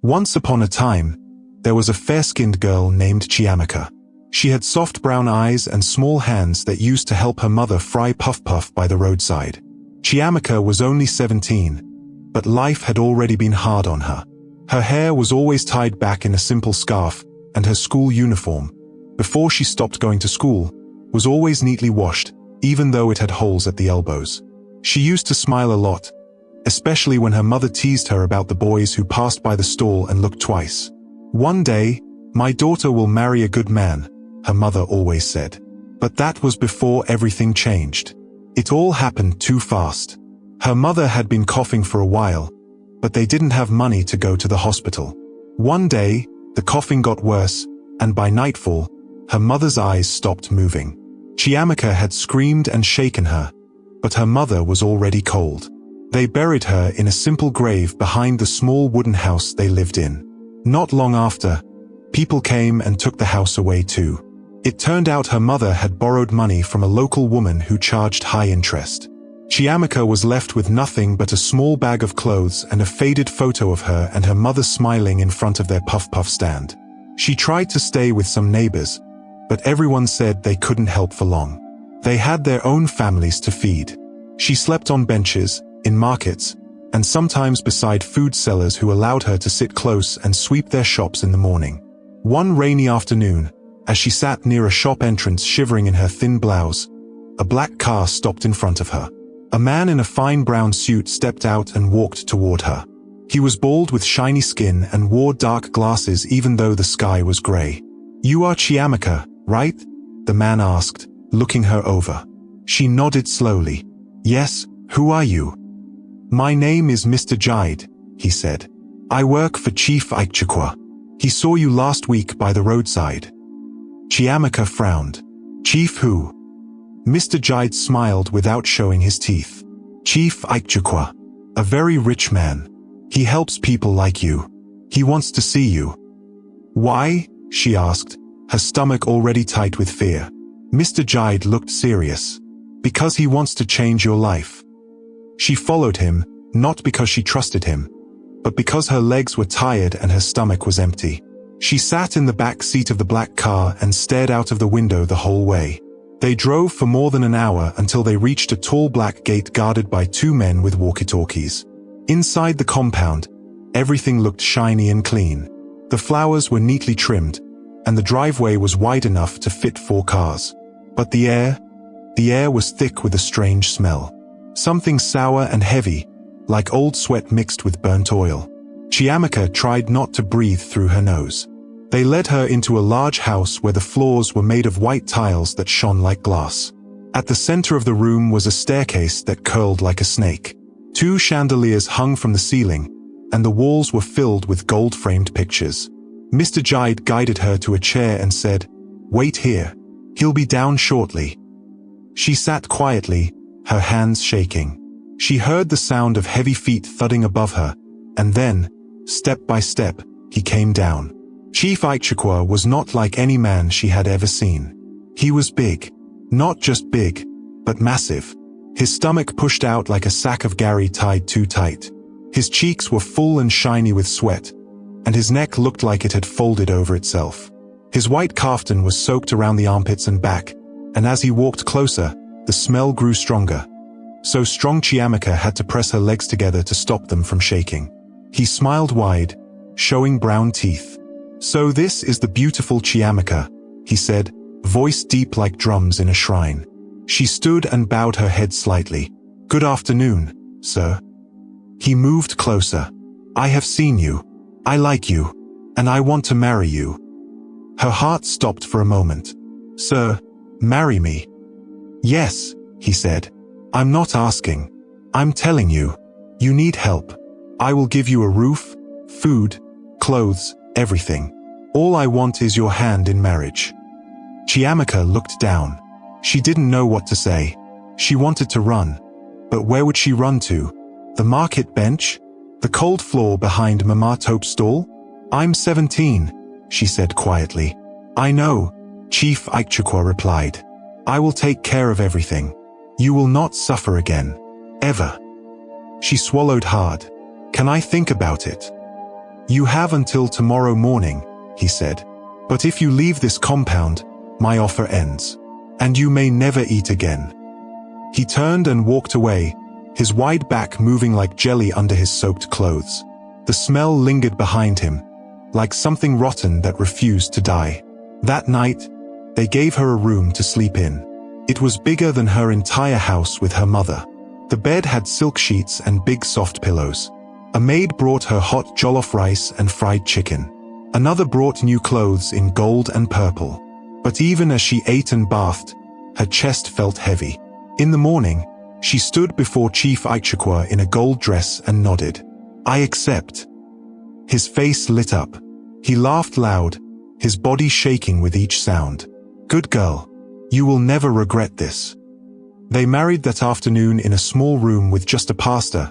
Once upon a time, there was a fair-skinned girl named Chiamaka. She had soft brown eyes and small hands that used to help her mother fry puff-puff by the roadside. Chiamaka was only 17, but life had already been hard on her. Her hair was always tied back in a simple scarf, and her school uniform, before she stopped going to school, was always neatly washed, even though it had holes at the elbows. She used to smile a lot, especially when her mother teased her about the boys who passed by the stall and looked twice. "One day, my daughter will marry a good man," her mother always said. But that was before everything changed. It all happened too fast. Her mother had been coughing for a while, but they didn't have money to go to the hospital. One day, the coughing got worse, and by nightfall, her mother's eyes stopped moving. Chiamaka had screamed and shaken her, but her mother was already cold. They buried her in a simple grave behind the small wooden house they lived in. Not long after, people came and took the house away too. It turned out her mother had borrowed money from a local woman who charged high interest. Chiamaka was left with nothing but a small bag of clothes and a faded photo of her and her mother smiling in front of their puff-puff stand. She tried to stay with some neighbors, but everyone said they couldn't help for long. They had their own families to feed. She slept on benches, in markets, and sometimes beside food sellers who allowed her to sit close and sweep their shops in the morning. One rainy afternoon, as she sat near a shop entrance shivering in her thin blouse, a black car stopped in front of her. A man in a fine brown suit stepped out and walked toward her. He was bald with shiny skin and wore dark glasses even though the sky was gray. "You are Chiamaka, right?" the man asked, looking her over. She nodded slowly. "Yes, who are you?" "My name is Mr. Jide," he said. "I work for Chief Ikechukwu. He saw you last week by the roadside." Chiamaka frowned. "Chief who?" Mr. Jide smiled without showing his teeth. "Chief Ikechukwu. A very rich man. He helps people like you. He wants to see you." "Why?" she asked, her stomach already tight with fear. Mr. Jide looked serious. "Because he wants to change your life." She followed him, not because she trusted him, but because her legs were tired and her stomach was empty. She sat in the back seat of the black car and stared out of the window the whole way. They drove for more than an hour until they reached a tall black gate guarded by two men with walkie-talkies. Inside the compound, everything looked shiny and clean. The flowers were neatly trimmed, and the driveway was wide enough to fit 4 cars. But the air was thick with a strange smell. Something sour and heavy, like old sweat mixed with burnt oil. Chiamaka tried not to breathe through her nose. They led her into a large house where the floors were made of white tiles that shone like glass. At the center of the room was a staircase that curled like a snake. 2 chandeliers hung from the ceiling, and the walls were filled with gold-framed pictures. Mr. Jide guided her to a chair and said, "Wait here. He'll be down shortly." She sat quietly, her hands shaking. She heard the sound of heavy feet thudding above her, and then, step by step, he came down. Chief Ikechukwu was not like any man she had ever seen. He was big. Not just big, but massive. His stomach pushed out like a sack of Gary tied too tight. His cheeks were full and shiny with sweat, and his neck looked like it had folded over itself. His white kaftan was soaked around the armpits and back, and as he walked closer, the smell grew stronger. So strong Chiamaka had to press her legs together to stop them from shaking. He smiled wide, showing brown teeth. "So this is the beautiful Chiamaka," he said, voice deep like drums in a shrine. She stood and bowed her head slightly. "Good afternoon, sir." He moved closer. "I have seen you. I like you, and I want to marry you." Her heart stopped for a moment. "Sir, marry me." "Yes," he said. "I'm not asking. I'm telling you. You need help. I will give you a roof, food, clothes, everything. All I want is your hand in marriage." Chiamaka looked down. She didn't know what to say. She wanted to run. But where would she run to? The market bench? The cold floor behind Mama Tope's stall? "I'm 17, she said quietly. "I know," Chief Ikechukwu replied. "I will take care of everything. You will not suffer again. Ever." She swallowed hard. "Can I think about it?" You have until tomorrow morning, he said. But if you leave this compound, my offer ends. And you may never eat again. He turned and walked away, his wide back moving like jelly under his soaked clothes. The smell lingered behind him, like something rotten that refused to die. That night, they gave her a room to sleep in. It was bigger than her entire house with her mother. The bed had silk sheets and big soft pillows. A maid brought her hot jollof rice and fried chicken. Another brought new clothes in gold and purple. But even as she ate and bathed, her chest felt heavy. In the morning, she stood before Chief Ichukwa in a gold dress and nodded. I accept. His face lit up. He laughed loud, his body shaking with each sound. Good girl. You will never regret this. They married that afternoon in a small room with just a pastor,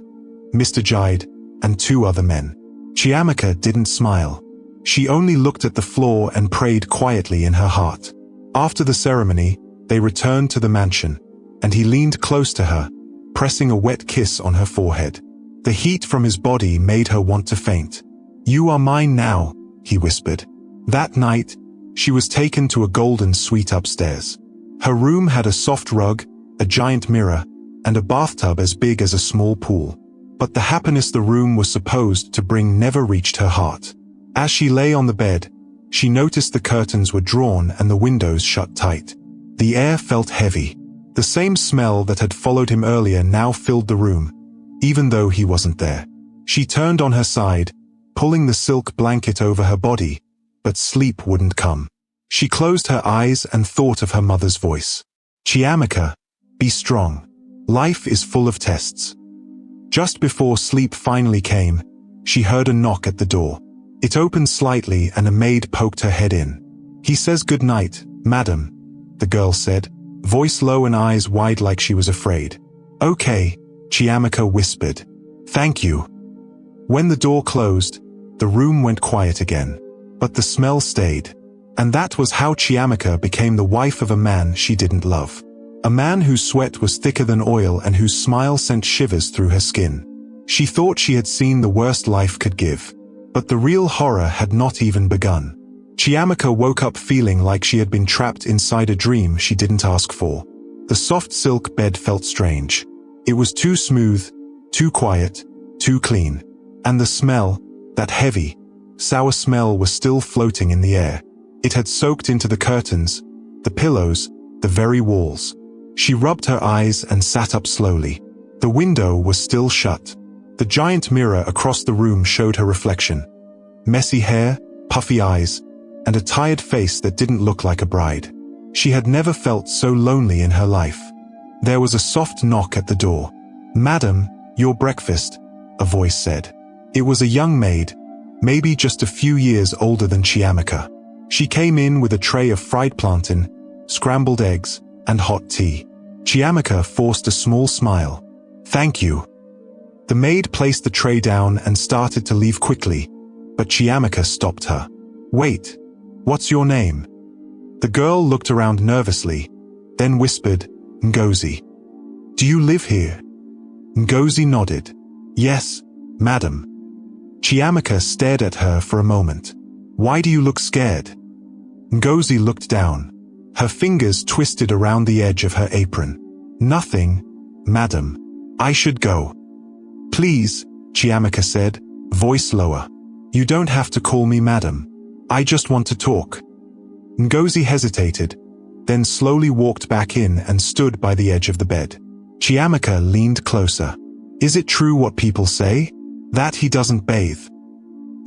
Mr. Jide, and 2 other men. Chiamaka didn't smile. She only looked at the floor and prayed quietly in her heart. After the ceremony, they returned to the mansion, and he leaned close to her, pressing a wet kiss on her forehead. The heat from his body made her want to faint. You are mine now, he whispered. That night, she was taken to a golden suite upstairs. Her room had a soft rug, a giant mirror, and a bathtub as big as a small pool. But the happiness the room was supposed to bring never reached her heart. As she lay on the bed, she noticed the curtains were drawn and the windows shut tight. The air felt heavy. The same smell that had followed him earlier now filled the room, even though he wasn't there. She turned on her side, pulling the silk blanket over her body, but sleep wouldn't come. She closed her eyes and thought of her mother's voice. Chiamaka, be strong. Life is full of tests. Just before sleep finally came, she heard a knock at the door. It opened slightly and a maid poked her head in. He says good night, madam, the girl said, voice low and eyes wide like she was afraid. Okay, Chiamaka whispered. Thank you. When the door closed, the room went quiet again, but the smell stayed. And that was how Chiamaka became the wife of a man she didn't love. A man whose sweat was thicker than oil and whose smile sent shivers through her skin. She thought she had seen the worst life could give. But the real horror had not even begun. Chiamaka woke up feeling like she had been trapped inside a dream she didn't ask for. The soft silk bed felt strange. It was too smooth, too quiet, too clean. And the smell, that heavy, sour smell was still floating in the air. It had soaked into the curtains, the pillows, the very walls. She rubbed her eyes and sat up slowly. The window was still shut. The giant mirror across the room showed her reflection. Messy hair, puffy eyes, and a tired face that didn't look like a bride. She had never felt so lonely in her life. There was a soft knock at the door. Madam, your breakfast, a voice said. It was a young maid, maybe just a few years older than Chiamaka. She came in with a tray of fried plantain, scrambled eggs, and hot tea. Chiamaka forced a small smile. Thank you. The maid placed the tray down and started to leave quickly, but Chiamaka stopped her. Wait, what's your name? The girl looked around nervously, then whispered, Ngozi. Do you live here? Ngozi nodded. Yes, madam. Chiamaka stared at her for a moment. Why do you look scared? Ngozi looked down. Her fingers twisted around the edge of her apron. Nothing, madam. I should go. Please, Chiamaka said, voice lower. You don't have to call me madam. I just want to talk. Ngozi hesitated, then slowly walked back in and stood by the edge of the bed. Chiamaka leaned closer. Is it true what people say? That he doesn't bathe?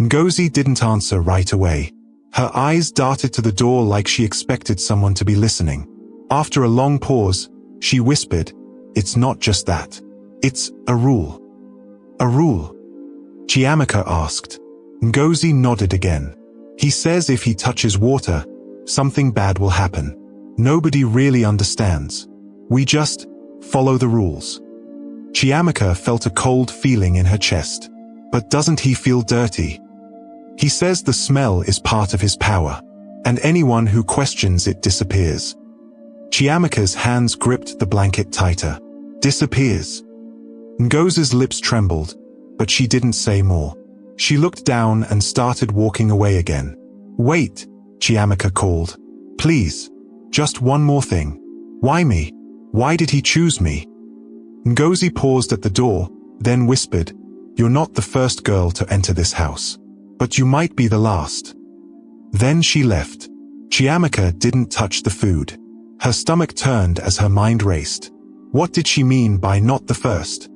Ngozi didn't answer right away. Her eyes darted to the door like she expected someone to be listening. After a long pause, she whispered, It's not just that. It's a rule. A rule? Chiamaka asked. Ngozi nodded again. He says if he touches water, something bad will happen. Nobody really understands. We just follow the rules. Chiamaka felt a cold feeling in her chest. But doesn't he feel dirty? He says the smell is part of his power, and anyone who questions it disappears. Chiamaka's hands gripped the blanket tighter. Disappears. Ngozi's lips trembled, but she didn't say more. She looked down and started walking away again. "Wait," Chiamaka called. "Please. Just one more thing. Why me? Why did he choose me?" Ngozi paused at the door, then whispered, "You're not the first girl to enter this house. But you might be the last." Then she left. Chiamaka didn't touch the food. Her stomach turned as her mind raced. What did she mean by not the first?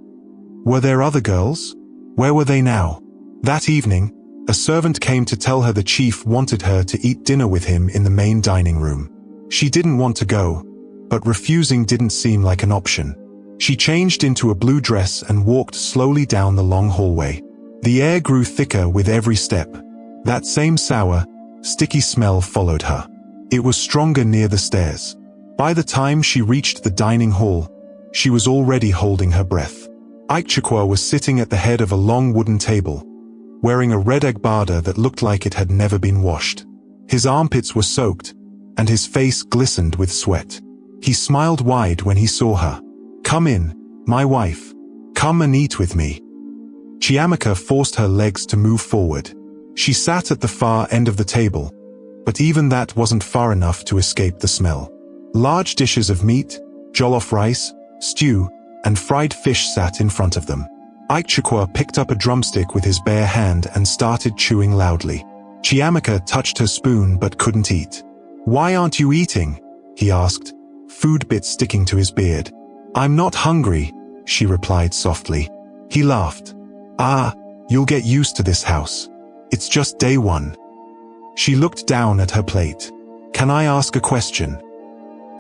Were there other girls? Where were they now? That evening, a servant came to tell her the chief wanted her to eat dinner with him in the main dining room. She didn't want to go, but refusing didn't seem like an option. She changed into a blue dress and walked slowly down the long hallway. The air grew thicker with every step. That same sour, sticky smell followed her. It was stronger near the stairs. By the time she reached the dining hall, she was already holding her breath. Ikechukwu was sitting at the head of a long wooden table, wearing a red agbada that looked like it had never been washed. His armpits were soaked, and his face glistened with sweat. He smiled wide when he saw her. "Come in, my wife. Come and eat with me." Chiamaka forced her legs to move forward. She sat at the far end of the table, but even that wasn't far enough to escape the smell. Large dishes of meat, jollof rice, stew, and fried fish sat in front of them. Ikechukwu picked up a drumstick with his bare hand and started chewing loudly. Chiamaka touched her spoon but couldn't eat. "Why aren't you eating?" he asked, food bits sticking to his beard. "I'm not hungry," she replied softly. He laughed. "Ah, you'll get used to this house. It's just day one." She looked down at her plate. "Can I ask a question?"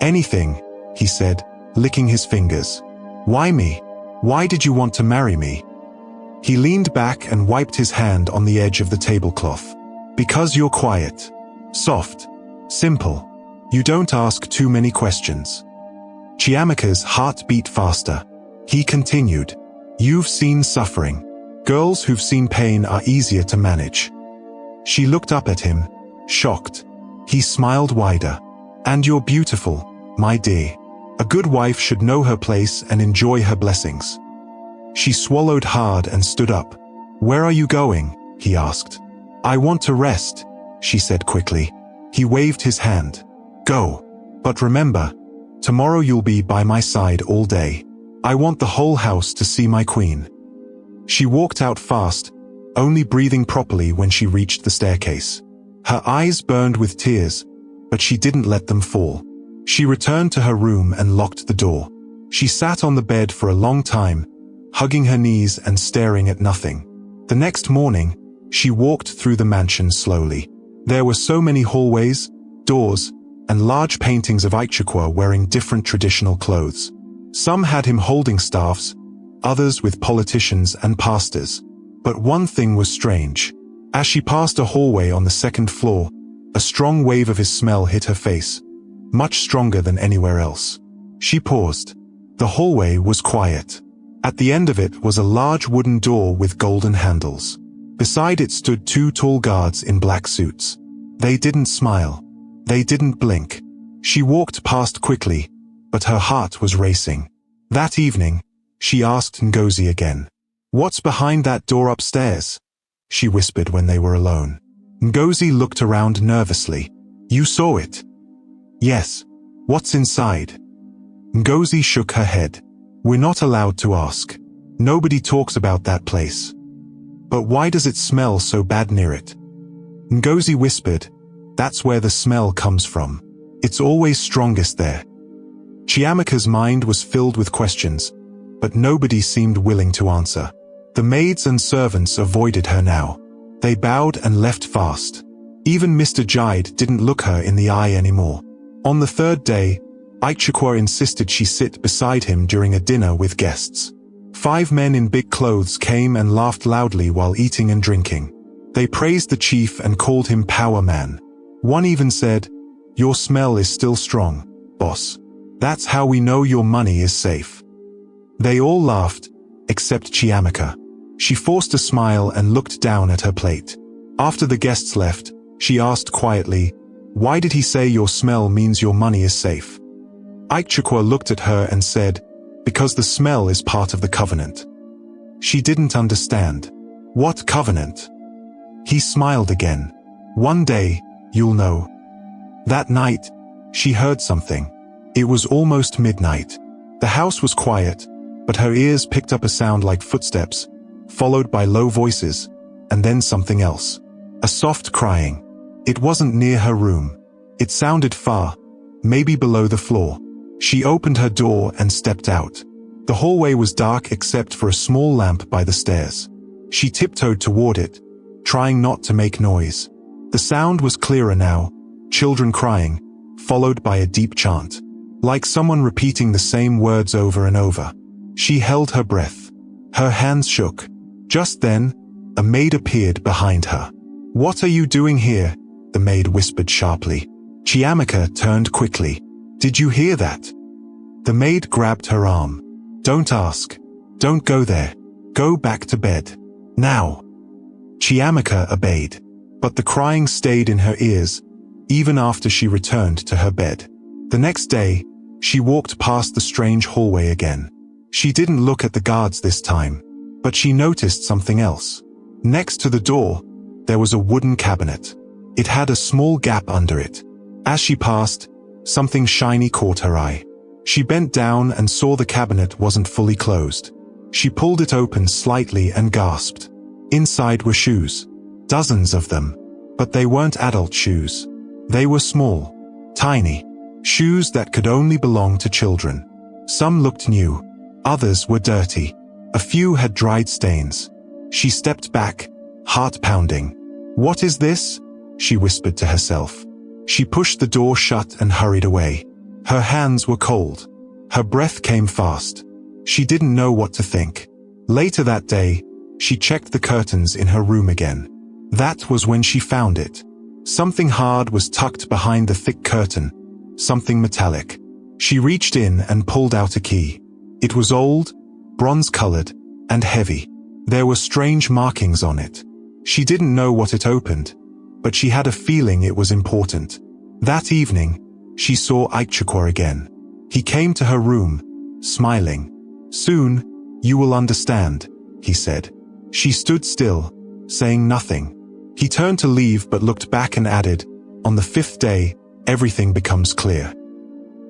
"Anything," he said, licking his fingers. "Why me? Why did you want to marry me?" He leaned back and wiped his hand on the edge of the tablecloth. "Because you're quiet, soft, simple. You don't ask too many questions." Chiamaka's heart beat faster. He continued, "You've seen suffering. Girls who've seen pain are easier to manage." She looked up at him, shocked. He smiled wider. "And you're beautiful, my dear. A good wife should know her place and enjoy her blessings." She swallowed hard and stood up. "Where are you going?" he asked. "I want to rest," she said quickly. He waved his hand. "Go. But remember, tomorrow you'll be by my side all day. I want the whole house to see my queen." She walked out fast, only breathing properly when she reached the staircase. Her eyes burned with tears, but she didn't let them fall. She returned to her room and locked the door. She sat on the bed for a long time, hugging her knees and staring at nothing. The next morning, she walked through the mansion slowly. There were so many hallways, doors, and large paintings of Ikechukwu wearing different traditional clothes. Some had him holding staffs, others with politicians and pastors. But one thing was strange. As she passed a hallway on the second floor, a strong wave of his smell hit her face, much stronger than anywhere else. She paused. The hallway was quiet. At the end of it was a large wooden door with golden handles. Beside it stood two tall guards in black suits. They didn't smile. They didn't blink. She walked past quickly, but her heart was racing. That evening, she asked Ngozi again. "What's behind that door upstairs?" she whispered when they were alone. Ngozi looked around nervously. "You saw it?" "Yes. What's inside?" Ngozi shook her head. "We're not allowed to ask. Nobody talks about that place." "But why does it smell so bad near it?" Ngozi whispered, "That's where the smell comes from. It's always strongest there." Chiamaka's mind was filled with questions, but nobody seemed willing to answer. The maids and servants avoided her now. They bowed and left fast. Even Mr. Jide didn't look her in the eye anymore. On the third day, Ikechukwu insisted she sit beside him during a dinner with guests. 5 men in big clothes came and laughed loudly while eating and drinking. They praised the chief and called him Power Man. One even said, "Your smell is still strong, boss. That's how we know your money is safe." They all laughed, except Chiamaka. She forced a smile and looked down at her plate. After the guests left, she asked quietly, "Why did he say your smell means your money is safe?" Ikechukwu looked at her and said, "Because the smell is part of the covenant." She didn't understand. What covenant? He smiled again. One day, you'll know. That night, she heard something. It was almost midnight. The house was quiet, but her ears picked up a sound like footsteps, followed by low voices, and then something else. A soft crying. It wasn't near her room. It sounded far, maybe below the floor. She opened her door and stepped out. The hallway was dark except for a small lamp by the stairs. She tiptoed toward it, trying not to make noise. The sound was clearer now, children crying, followed by a deep chant. Like someone repeating the same words over and over. She held her breath. Her hands shook. Just then, a maid appeared behind her. "What are you doing here?" the maid whispered sharply. Chiamaka turned quickly. "Did you hear that?" The maid grabbed her arm. "Don't ask. Don't go there. Go back to bed. Now." Chiamaka obeyed. But the crying stayed in her ears, even after she returned to her bed. The next day, she walked past the strange hallway again. She didn't look at the guards this time, but she noticed something else. Next to the door, there was a wooden cabinet. It had a small gap under it. As she passed, something shiny caught her eye. She bent down and saw the cabinet wasn't fully closed. She pulled it open slightly and gasped. Inside were shoes. Dozens of them. But they weren't adult shoes. They were small. Tiny. Shoes that could only belong to children. Some looked new. Others were dirty. A few had dried stains. She stepped back, heart pounding. "What is this?" she whispered to herself. She pushed the door shut and hurried away. Her hands were cold. Her breath came fast. She didn't know what to think. Later that day, she checked the curtains in her room again. That was when she found it. Something hard was tucked behind the thick curtain. Something metallic. She reached in and pulled out a key. It was old, bronze-colored, and heavy. There were strange markings on it. She didn't know what it opened, but she had a feeling it was important. That evening, she saw Aichukwa again. He came to her room, smiling. "Soon, you will understand," he said. She stood still, saying nothing. He turned to leave but looked back and added, "On the 5th day, everything becomes clear."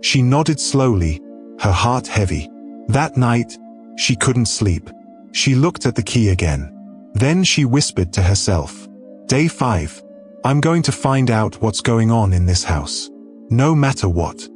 She nodded slowly, her heart heavy. That night, she couldn't sleep. She looked at the key again. Then she whispered to herself, "Day 5. I'm going to find out what's going on in this house. No matter what."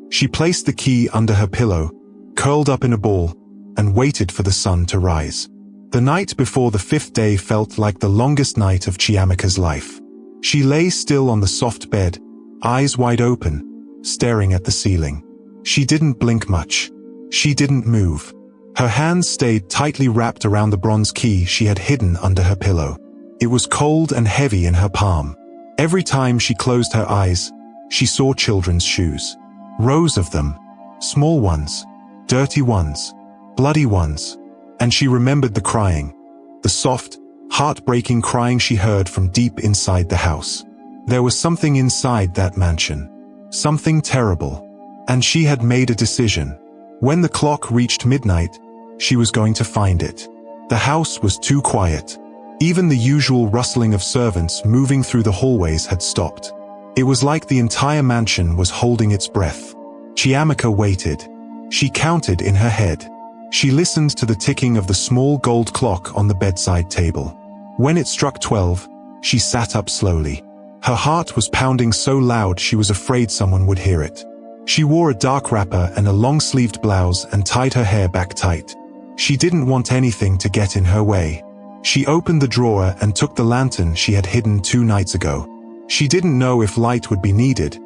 She placed the key under her pillow, curled up in a ball, and waited for the sun to rise. The night before the 5th day felt like the longest night of Chiamaka's life. She lay still on the soft bed, eyes wide open, staring at the ceiling. She didn't blink much. She didn't move. Her hands stayed tightly wrapped around the bronze key she had hidden under her pillow. It was cold and heavy in her palm. Every time she closed her eyes, she saw children's shoes. Rows of them. Small ones. Dirty ones. Bloody ones. And she remembered the crying. The soft, heartbreaking crying she heard from deep inside the house. There was something inside that mansion. Something terrible. And she had made a decision. When the clock reached midnight, she was going to find it. The house was too quiet. Even the usual rustling of servants moving through the hallways had stopped. It was like the entire mansion was holding its breath. Chiamaka waited. She counted in her head. She listened to the ticking of the small gold clock on the bedside table. When it struck 12, she sat up slowly. Her heart was pounding so loud she was afraid someone would hear it. She wore a dark wrapper and a long-sleeved blouse and tied her hair back tight. She didn't want anything to get in her way. She opened the drawer and took the lantern she had hidden 2 nights ago. She didn't know if light would be needed,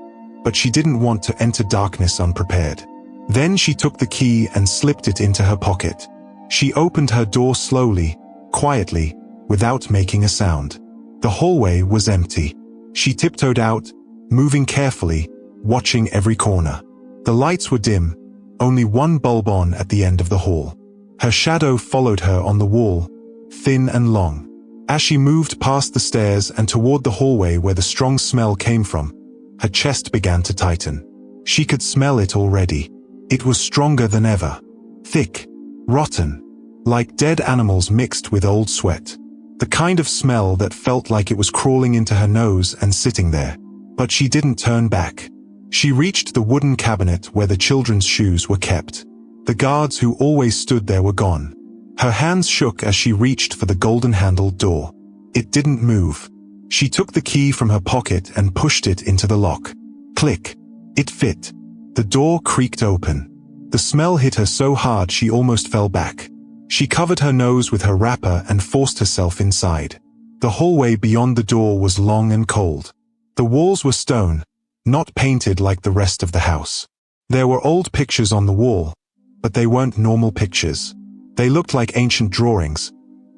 but she didn't want to enter darkness unprepared. Then she took the key and slipped it into her pocket. She opened her door slowly, quietly, without making a sound. The hallway was empty. She tiptoed out, moving carefully, watching every corner. The lights were dim, only one bulb on at the end of the hall. Her shadow followed her on the wall, thin and long. As she moved past the stairs and toward the hallway where the strong smell came from, her chest began to tighten. She could smell it already. It was stronger than ever. Thick. Rotten. Like dead animals mixed with old sweat. The kind of smell that felt like it was crawling into her nose and sitting there. But she didn't turn back. She reached the wooden cabinet where the children's shoes were kept. The guards who always stood there were gone. Her hands shook as she reached for the golden-handled door. It didn't move. She took the key from her pocket and pushed it into the lock. Click. It fit. The door creaked open. The smell hit her so hard she almost fell back. She covered her nose with her wrapper and forced herself inside. The hallway beyond the door was long and cold. The walls were stone, not painted like the rest of the house. There were old pictures on the wall, but they weren't normal pictures. They looked like ancient drawings,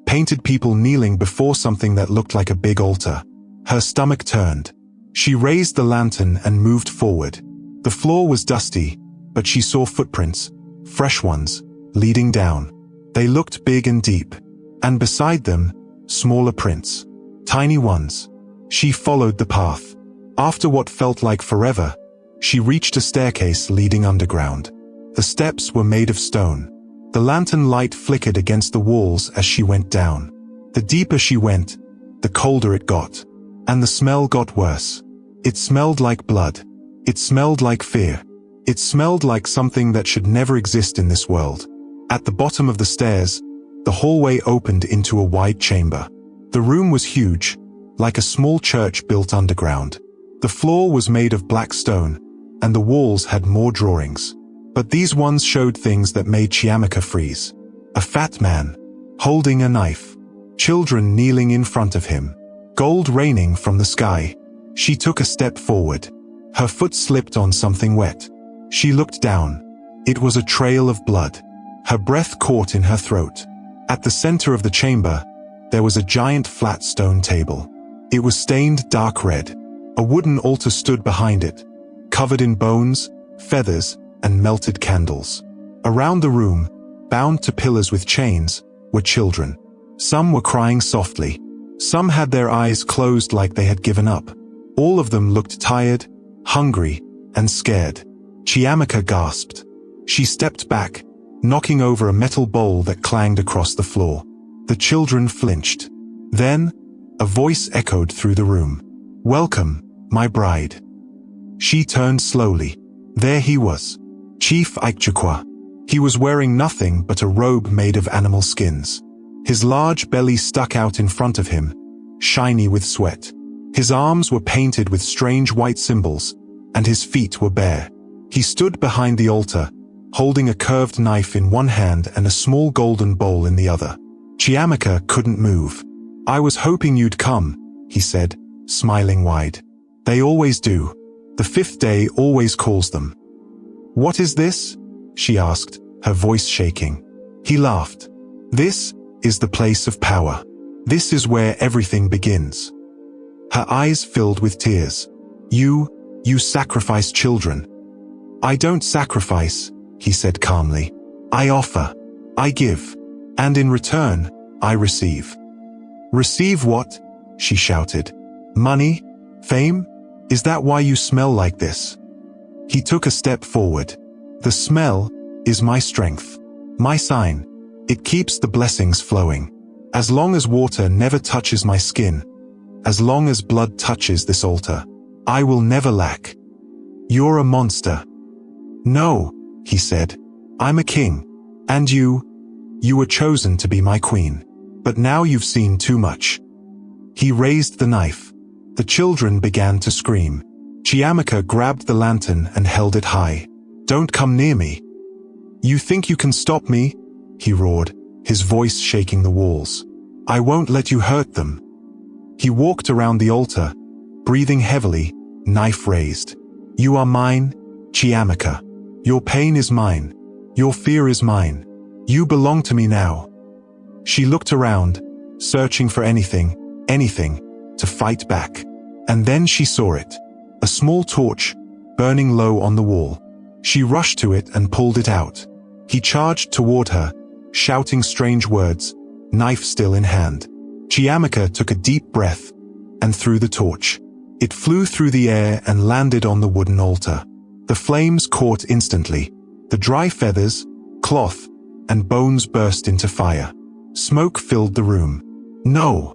painted people kneeling before something that looked like a big altar. Her stomach turned. She raised the lantern and moved forward. The floor was dusty, but she saw footprints, fresh ones, leading down. They looked big and deep, and beside them, smaller prints, tiny ones. She followed the path. After what felt like forever, she reached a staircase leading underground. The steps were made of stone. The lantern light flickered against the walls as she went down. The deeper she went, the colder it got. And the smell got worse. It smelled like blood. It smelled like fear. It smelled like something that should never exist in this world. At the bottom of the stairs, the hallway opened into a wide chamber. The room was huge, like a small church built underground. The floor was made of black stone, and the walls had more drawings. But these ones showed things that made Chiamaka freeze. A fat man, holding a knife. Children kneeling in front of him. Gold raining from the sky. She took a step forward. Her foot slipped on something wet. She looked down. It was a trail of blood. Her breath caught in her throat. At the center of the chamber, there was a giant flat stone table. It was stained dark red. A wooden altar stood behind it, covered in bones, feathers, and melted candles. Around the room, bound to pillars with chains, were children. Some were crying softly. Some had their eyes closed like they had given up. All of them looked tired, hungry, and scared. Chiamaka gasped. She stepped back, knocking over a metal bowl that clanged across the floor. The children flinched. Then, a voice echoed through the room. "Welcome, my bride." She turned slowly. There he was. Chief Ikechukwu. He was wearing nothing but a robe made of animal skins. His large belly stuck out in front of him, shiny with sweat. His arms were painted with strange white symbols, and his feet were bare. He stood behind the altar, holding a curved knife in one hand and a small golden bowl in the other. Chiamaka couldn't move. "I was hoping you'd come," he said, smiling wide. "They always do. The fifth day always calls them." "What is this?" she asked, her voice shaking. He laughed. "This is the place of power. This is where everything begins." Her eyes filled with tears. You sacrifice children." "I don't sacrifice," he said calmly. "I offer. I give. And in return, I receive." "Receive what?" she shouted. "Money? Fame? Is that why you smell like this?" He took a step forward. "The smell is my strength. My sign. It keeps the blessings flowing. As long as water never touches my skin, as long as blood touches this altar, I will never lack." "You're a monster." "No," he said. "I'm a king. And you were chosen to be my queen. But now you've seen too much." He raised the knife. The children began to scream. Chiamaka grabbed the lantern and held it high. "Don't come near me." "You think you can stop me?" he roared, his voice shaking the walls. "I won't let you hurt them." He walked around the altar, breathing heavily, knife raised. "You are mine, Chiamaka. Your pain is mine. Your fear is mine. You belong to me now." She looked around, searching for anything to fight back. And then she saw it. A small torch, burning low on the wall. She rushed to it and pulled it out. He charged toward her, shouting strange words, knife still in hand. Chiamaka took a deep breath and threw the torch. It flew through the air and landed on the wooden altar. The flames caught instantly. The dry feathers, cloth, and bones burst into fire. Smoke filled the room. "No!"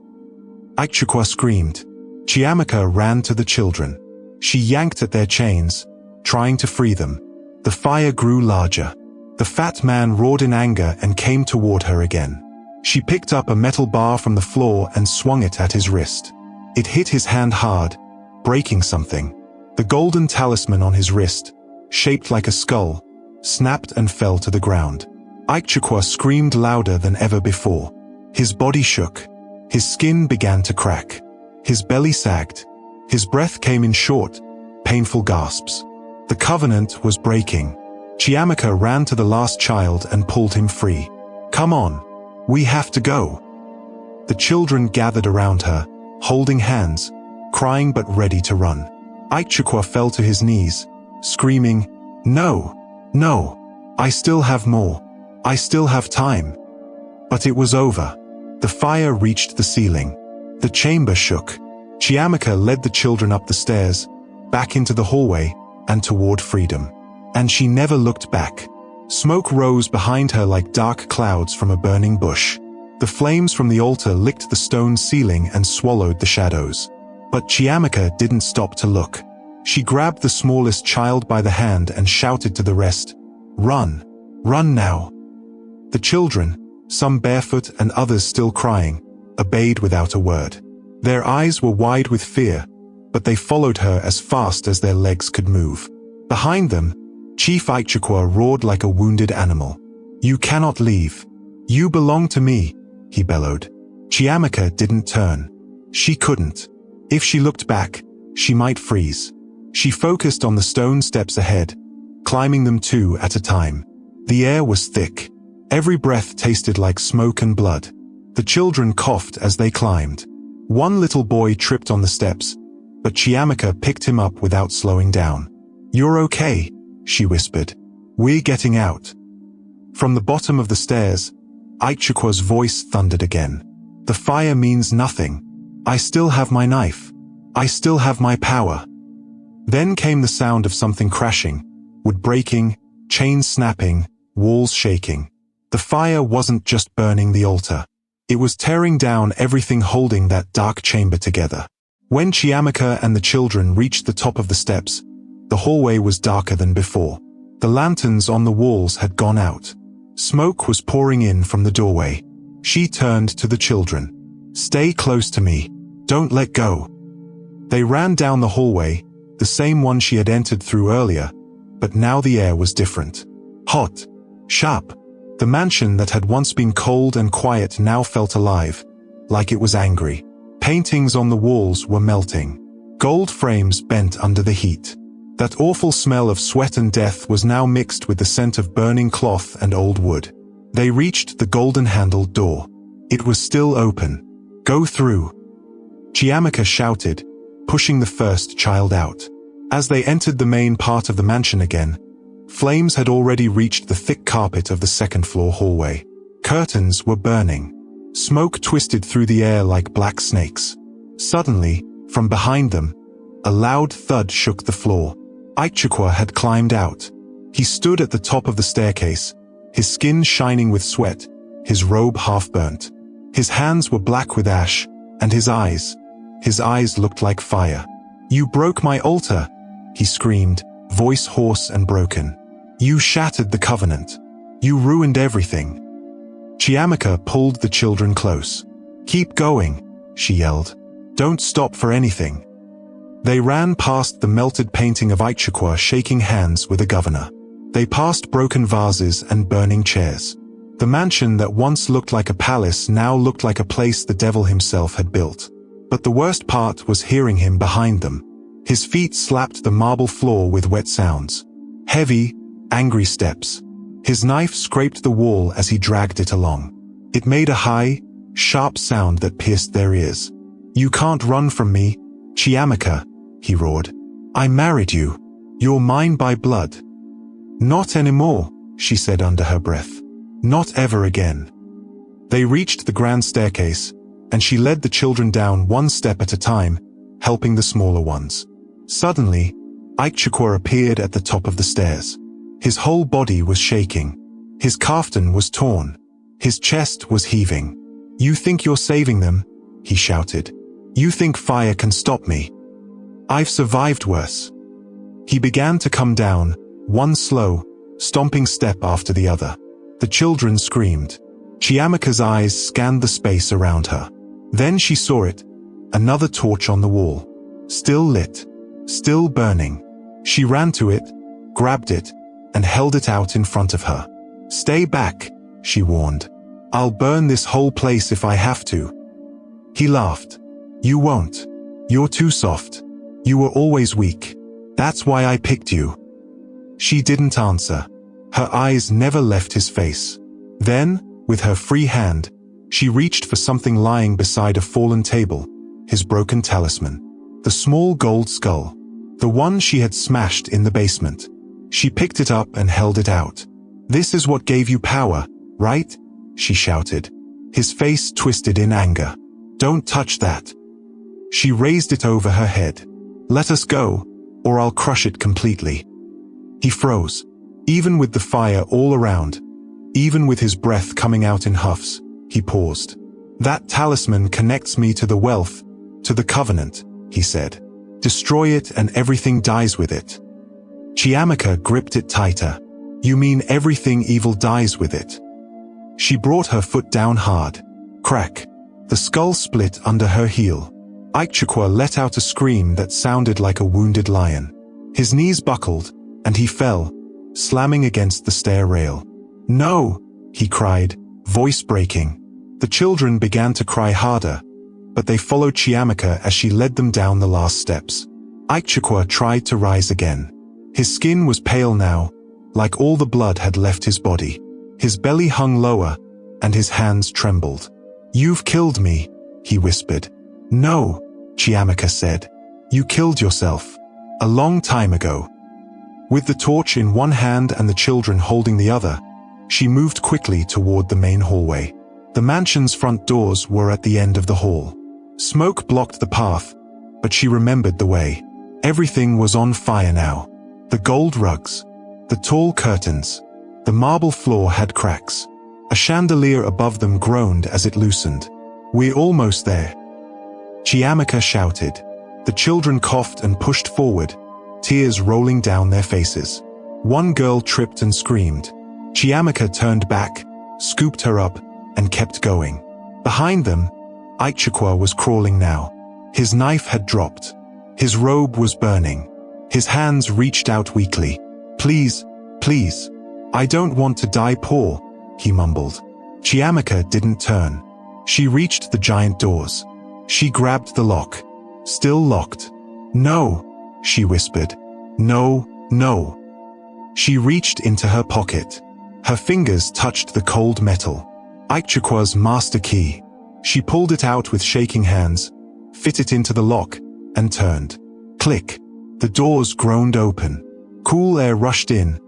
Aichukwa screamed. Chiamaka ran to the children. She yanked at their chains, trying to free them. The fire grew larger. The fat man roared in anger and came toward her again. She picked up a metal bar from the floor and swung it at his wrist. It hit his hand hard, breaking something. The golden talisman on his wrist, shaped like a skull, snapped and fell to the ground. Aichukwa screamed louder than ever before. His body shook. His skin began to crack. His belly sagged. His breath came in short, painful gasps. The covenant was breaking. Chiamaka ran to the last child and pulled him free. "Come on. We have to go." The children gathered around her, holding hands, crying but ready to run. Aichukwa fell to his knees, screaming, "No, no, I still have more. I still have time." But it was over. The fire reached the ceiling. The chamber shook. Chiamaka led the children up the stairs, back into the hallway, and toward freedom. And she never looked back. Smoke rose behind her like dark clouds from a burning bush. The flames from the altar licked the stone ceiling and swallowed the shadows. But Chiamaka didn't stop to look. She grabbed the smallest child by the hand and shouted to the rest, "Run! Run now!" The children, some barefoot and others still crying, obeyed without a word. Their eyes were wide with fear, but they followed her as fast as their legs could move. Behind them, Chief Aichukwa roared like a wounded animal. "You cannot leave. You belong to me," he bellowed. Chiamaka didn't turn. She couldn't. If she looked back, she might freeze. She focused on the stone steps ahead, climbing them two at a time. The air was thick. Every breath tasted like smoke and blood. The children coughed as they climbed. One little boy tripped on the steps, but Chiamaka picked him up without slowing down. "You're okay," she whispered. "We're getting out." From the bottom of the stairs, Aichukwa's voice thundered again. "The fire means nothing. I still have my knife. I still have my power." Then came the sound of something crashing, wood breaking, chains snapping, walls shaking. The fire wasn't just burning the altar. It was tearing down everything holding that dark chamber together. When Chiamaka and the children reached the top of the steps, the hallway was darker than before. The lanterns on the walls had gone out. Smoke was pouring in from the doorway. She turned to the children. "Stay close to me. Don't let go." They ran down the hallway, the same one she had entered through earlier, but now the air was different. Hot. Sharp. The mansion that had once been cold and quiet now felt alive, like it was angry. Paintings on the walls were melting. Gold frames bent under the heat. That awful smell of sweat and death was now mixed with the scent of burning cloth and old wood. They reached the golden-handled door. It was still open. "Go through," Chiamaka shouted, pushing the first child out. As they entered the main part of the mansion again, flames had already reached the thick carpet of the second-floor hallway. Curtains were burning. Smoke twisted through the air like black snakes. Suddenly, from behind them, a loud thud shook the floor. Aichukwa had climbed out. He stood at the top of the staircase, his skin shining with sweat, his robe half-burnt. His hands were black with ash, and his eyes looked like fire. "You broke my altar," he screamed, voice hoarse and broken. "You shattered the covenant. You ruined everything." Chiamaka pulled the children close. "Keep going," she yelled. "Don't stop for anything." They ran past the melted painting of Aichukwa shaking hands with the governor. They passed broken vases and burning chairs. The mansion that once looked like a palace now looked like a place the devil himself had built. But the worst part was hearing him behind them. His feet slapped the marble floor with wet sounds. Heavy, angry steps. His knife scraped the wall as he dragged it along. It made a high, sharp sound that pierced their ears. "You can't run from me, Chiamaka," he roared. "I married you. You're mine by blood." "Not anymore," she said under her breath. "Not ever again." They reached the grand staircase, and she led the children down one step at a time, helping the smaller ones. Suddenly, Aichukwa appeared at the top of the stairs. His whole body was shaking. His kaftan was torn. His chest was heaving. "You think you're saving them?" he shouted. You think fire can stop me? I've survived worse. He began to come down, one slow, stomping step after the other. The children screamed. Chiamaka's eyes scanned the space around her. Then she saw it, another torch on the wall. Still lit, still burning. She ran to it, grabbed it, and held it out in front of her. Stay back, she warned. I'll burn this whole place if I have to. He laughed. You won't. You're too soft. You were always weak. That's why I picked you. She didn't answer. Her eyes never left his face. Then, with her free hand, she reached for something lying beside a fallen table, his broken talisman. The small gold skull. The one she had smashed in the basement. She picked it up and held it out. This is what gave you power, right? She shouted. His face twisted in anger. Don't touch that. She raised it over her head. Let us go, or I'll crush it completely. He froze. Even with the fire all around, even with his breath coming out in huffs, he paused. That talisman connects me to the wealth, to the covenant, he said. Destroy it and everything dies with it. Chiamaka gripped it tighter. You mean everything evil dies with it? She brought her foot down hard. Crack. The skull split under her heel. Ikechukwu let out a scream that sounded like a wounded lion. His knees buckled, and he fell, slamming against the stair rail. No, he cried, voice breaking. The children began to cry harder, but they followed Chiamaka as she led them down the last steps. Ikechukwu tried to rise again. His skin was pale now, like all the blood had left his body. His belly hung lower, and his hands trembled. You've killed me, he whispered. No, Chiamaka said. You killed yourself. A long time ago. With the torch in one hand and the children holding the other, she moved quickly toward the main hallway. The mansion's front doors were at the end of the hall. Smoke blocked the path, but she remembered the way. Everything was on fire now. The gold rugs, the tall curtains, the marble floor had cracks. A chandelier above them groaned as it loosened. We're almost there. Chiamaka shouted. The children coughed and pushed forward, tears rolling down their faces. One girl tripped and screamed. Chiamaka turned back, scooped her up, and kept going. Behind them, Ikechukwu was crawling now. His knife had dropped. His robe was burning. His hands reached out weakly. Please, please. I don't want to die poor, he mumbled. Chiamaka didn't turn. She reached the giant doors. She grabbed the lock. Still locked. No, she whispered. No, no. She reached into her pocket. Her fingers touched the cold metal. Ikechukwu's master key. She pulled it out with shaking hands, fit it into the lock, and turned. Click. The doors groaned open. Cool air rushed in,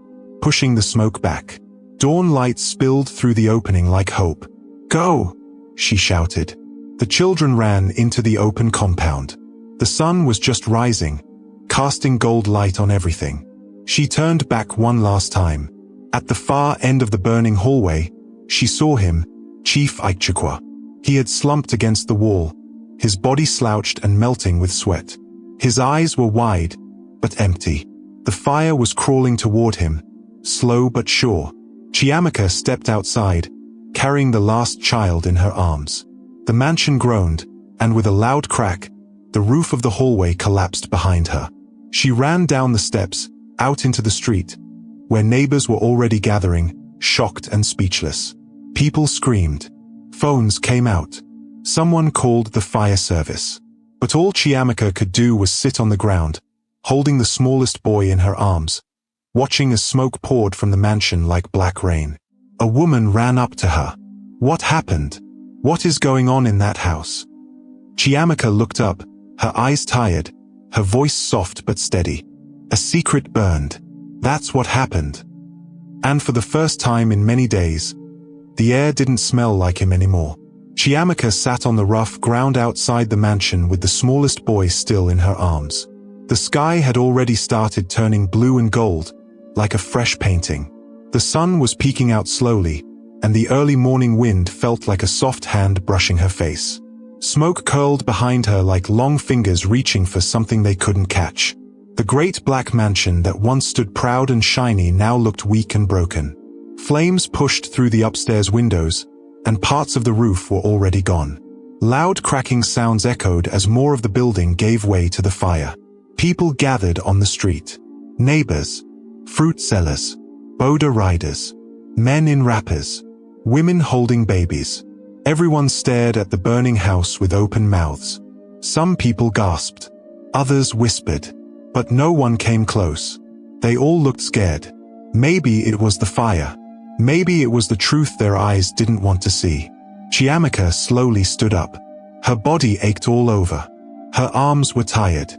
pushing the smoke back. Dawn light spilled through the opening like hope. Go, she shouted. The children ran into the open compound. The sun was just rising, casting gold light on everything. She turned back one last time. At the far end of the burning hallway, she saw him, Chief Ikechukwu. He had slumped against the wall, his body slouched and melting with sweat. His eyes were wide, but empty. The fire was crawling toward him, slow but sure. Chiamaka stepped outside, carrying the last child in her arms. The mansion groaned, and with a loud crack, the roof of the hallway collapsed behind her. She ran down the steps, out into the street, where neighbors were already gathering, shocked and speechless. People screamed. Phones came out. Someone called the fire service. But all Chiamaka could do was sit on the ground, holding the smallest boy in her arms, watching as smoke poured from the mansion like black rain. A woman ran up to her. What happened? What is going on in that house? Chiamaka looked up, her eyes tired, her voice soft but steady. A secret burned. That's what happened. And for the first time in many days, the air didn't smell like him anymore. Chiamaka sat on the rough ground outside the mansion with the smallest boy still in her arms. The sky had already started turning blue and gold, like a fresh painting. The sun was peeking out slowly, and the early morning wind felt like a soft hand brushing her face. Smoke curled behind her like long fingers reaching for something they couldn't catch. The great black mansion that once stood proud and shiny now looked weak and broken. Flames pushed through the upstairs windows, and parts of the roof were already gone. Loud cracking sounds echoed as more of the building gave way to the fire. People gathered on the street. Neighbors, fruit sellers, boda riders, men in wrappers, women holding babies. Everyone stared at the burning house with open mouths. Some people gasped. Others whispered. But no one came close. They all looked scared. Maybe it was the fire. Maybe it was the truth their eyes didn't want to see. Chiamaka slowly stood up. Her body ached all over. Her arms were tired.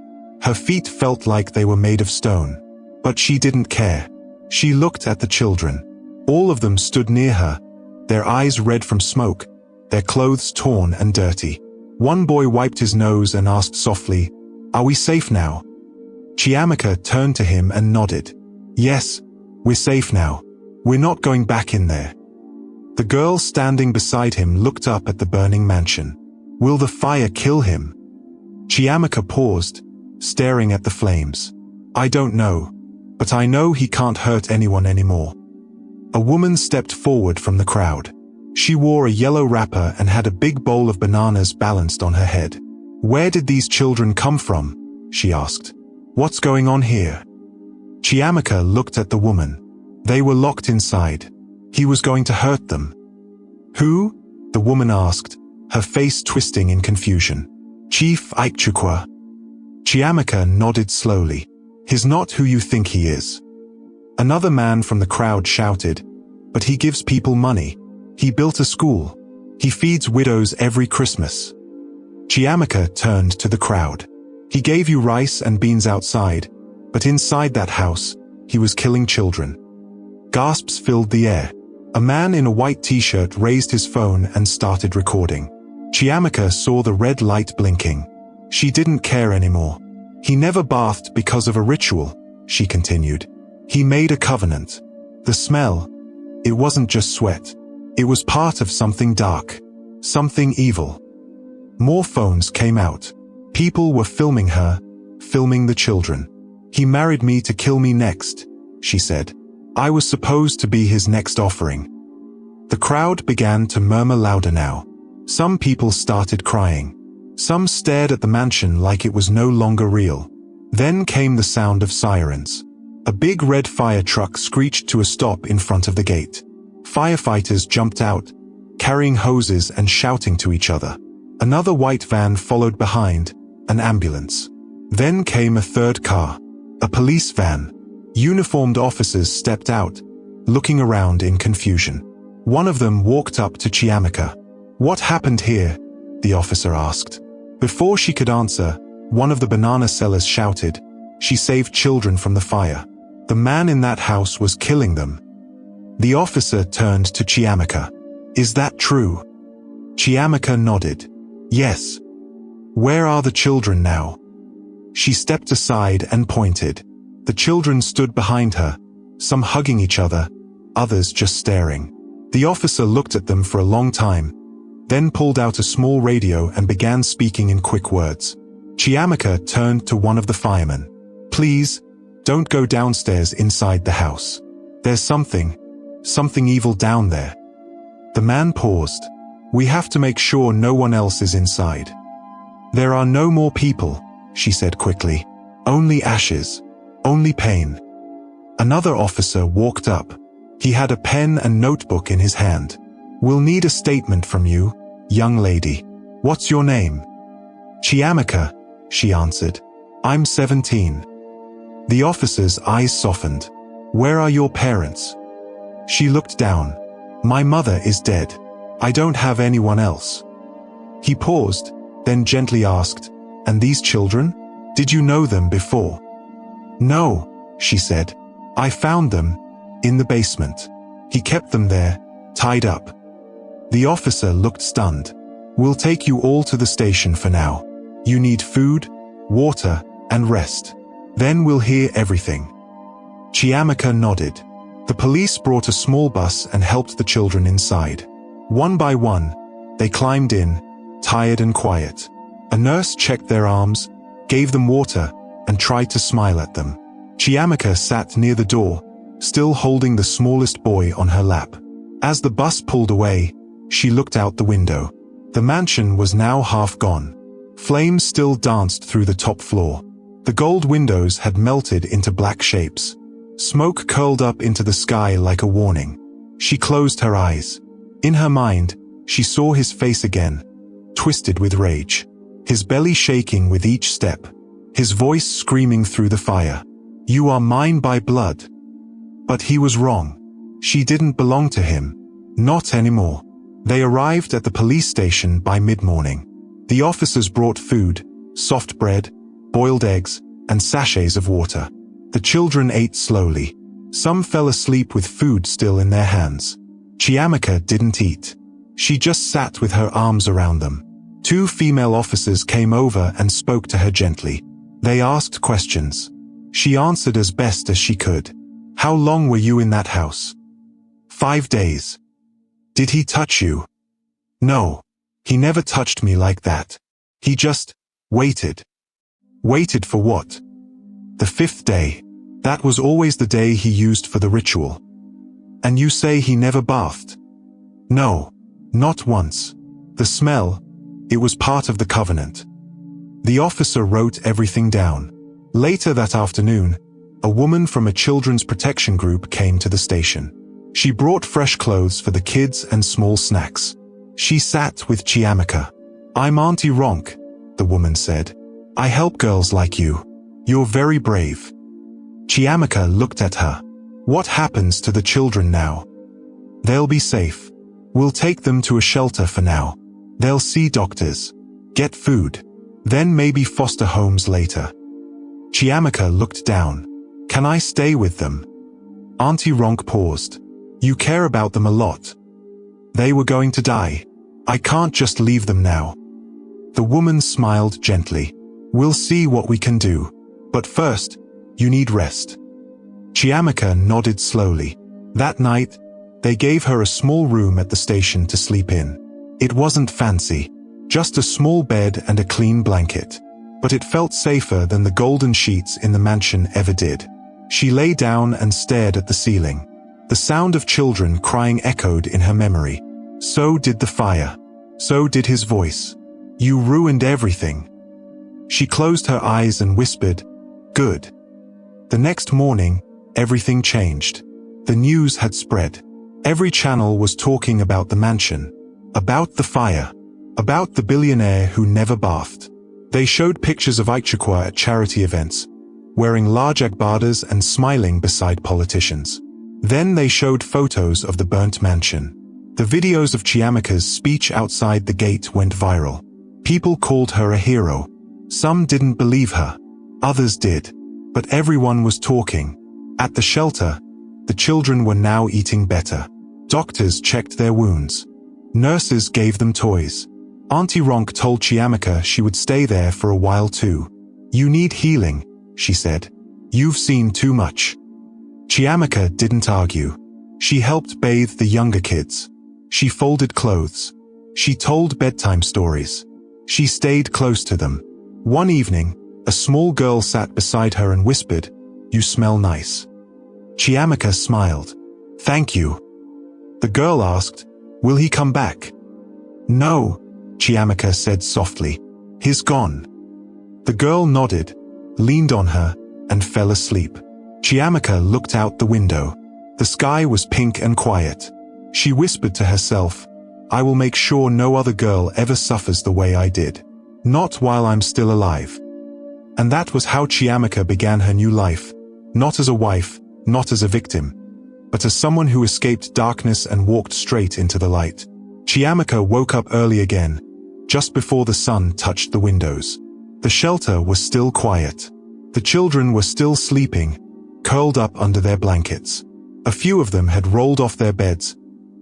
Her feet felt like they were made of stone. But she didn't care. She looked at the children. All of them stood near her, their eyes red from smoke, their clothes torn and dirty. One boy wiped his nose and asked softly, "Are we safe now?" Chiamaka turned to him and nodded. "Yes, we're safe now. We're not going back in there." The girl standing beside him looked up at the burning mansion. "Will the fire kill him?" Chiamaka paused, staring at the flames. "I don't know, but I know he can't hurt anyone anymore." A woman stepped forward from the crowd. She wore a yellow wrapper and had a big bowl of bananas balanced on her head. "Where did these children come from?" she asked. "What's going on here?" Chiamaka looked at the woman. They were locked inside. He was going to hurt them. "Who?" the woman asked, her face twisting in confusion. "Chief Ikechukwu." Chiamaka nodded slowly. "He's not who you think he is." Another man from the crowd shouted, "But he gives people money. He built a school. He feeds widows every Christmas." Chiamaka turned to the crowd. "He gave you rice and beans outside, but inside that house, he was killing children." Gasps filled the air. A man in a white t-shirt raised his phone and started recording. Chiamaka saw the red light blinking. She didn't care anymore. "He never bathed because of a ritual," she continued. "He made a covenant. The smell, it wasn't just sweat. It was part of something dark. Something evil." More phones came out. People were filming her, filming the children. "He married me to kill me next," she said. "I was supposed to be his next offering." The crowd began to murmur louder now. Some people started crying. Some stared at the mansion like it was no longer real. Then came the sound of sirens. A big red fire truck screeched to a stop in front of the gate. Firefighters jumped out, carrying hoses and shouting to each other. Another white van followed behind, an ambulance. Then came a third car, a police van. Uniformed officers stepped out, looking around in confusion. One of them walked up to Chiamaka. "What happened here?" the officer asked. Before she could answer, one of the banana sellers shouted, "She saved children from the fire. The man in that house was killing them." The officer turned to Chiamaka. "Is that true?" Chiamaka nodded. "Yes." "Where are the children now?" She stepped aside and pointed. The children stood behind her, some hugging each other, others just staring. The officer looked at them for a long time, then pulled out a small radio and began speaking in quick words. Chiamaka turned to one of the firemen. "Please, don't go downstairs inside the house. There's something evil down there." The man paused. "We have to make sure no one else is inside." "There are no more people," she said quickly. "Only ashes. Only pain." Another officer walked up. He had a pen and notebook in his hand. "We'll need a statement from you, young lady. What's your name?" "Chiamaka," she answered. "I'm 17. The officer's eyes softened. "Where are your parents?" She looked down. "My mother is dead. I don't have anyone else." He paused, then gently asked, "And these children? Did you know them before?" "No," she said. "I found them in the basement. He kept them there, tied up." The officer looked stunned. "We'll take you all to the station for now. You need food, water, and rest. Then we'll hear everything." Chiamaka nodded. The police brought a small bus and helped the children inside. One by one, they climbed in, tired and quiet. A nurse checked their arms, gave them water, and tried to smile at them. Chiamaka sat near the door, still holding the smallest boy on her lap. As the bus pulled away, she looked out the window. The mansion was now half gone. Flames still danced through the top floor. The gold windows had melted into black shapes. Smoke curled up into the sky like a warning. She closed her eyes. In her mind, she saw his face again, twisted with rage. His belly shaking with each step. His voice screaming through the fire. "You are mine by blood." But he was wrong. She didn't belong to him. Not anymore. They arrived at the police station by mid-morning. The officers brought food, soft bread, boiled eggs, and sachets of water. The children ate slowly. Some fell asleep with food still in their hands. Chiamaka didn't eat. She just sat with her arms around them. 2 female officers came over and spoke to her gently. They asked questions. She answered as best as she could. "How long were you in that house?" "5 days." "Did he touch you?" "No. He never touched me like that. He just waited." "Waited for what?" "The 5th day. That was always the day he used for the ritual." "And you say he never bathed?" "No. Not once. The smell, it was part of the covenant." The officer wrote everything down. Later that afternoon, a woman from a children's protection group came to the station. She brought fresh clothes for the kids and small snacks. She sat with Chiamaka. "I'm Auntie Ronk," the woman said. "I help girls like you. You're very brave." Chiamaka looked at her. "What happens to the children now?" "They'll be safe. We'll take them to a shelter for now. They'll see doctors, get food, then maybe foster homes later." Chiamaka looked down. "Can I stay with them?" Auntie Ronk paused. "You care about them a lot. They were going to die. I can't just leave them now." The woman smiled gently. "We'll see what we can do. But first, you need rest." Chiamaka nodded slowly. That night, they gave her a small room at the station to sleep in. It wasn't fancy, just a small bed and a clean blanket. But it felt safer than the golden sheets in the mansion ever did. She lay down and stared at the ceiling. The sound of children crying echoed in her memory. So did the fire. So did his voice. "You ruined everything." She closed her eyes and whispered, "Good." The next morning, everything changed. The news had spread. Every channel was talking about the mansion, about the fire, about the billionaire who never bathed. They showed pictures of Aichukwa at charity events, wearing large agbadas and smiling beside politicians. Then they showed photos of the burnt mansion. The videos of Chiamaka's speech outside the gate went viral. People called her a hero. Some didn't believe her. Others did. But everyone was talking. At the shelter, the children were now eating better. Doctors checked their wounds. Nurses gave them toys. Auntie Ronk told Chiamaka she would stay there for a while too. "You need healing," she said. "You've seen too much." Chiamaka didn't argue. She helped bathe the younger kids. She folded clothes. She told bedtime stories. She stayed close to them. One evening, a small girl sat beside her and whispered, "You smell nice." Chiamaka smiled. "Thank you." The girl asked, "Will he come back?" "No," Chiamaka said softly. "He's gone." The girl nodded, leaned on her, and fell asleep. Chiamaka looked out the window. The sky was pink and quiet. She whispered to herself, "I will make sure no other girl ever suffers the way I did. Not while I'm still alive." And that was how Chiamaka began her new life. Not as a wife, not as a victim, but as someone who escaped darkness and walked straight into the light. Chiamaka woke up early again, just before the sun touched the windows. The shelter was still quiet. The children were still sleeping, curled up under their blankets. A few of them had rolled off their beds,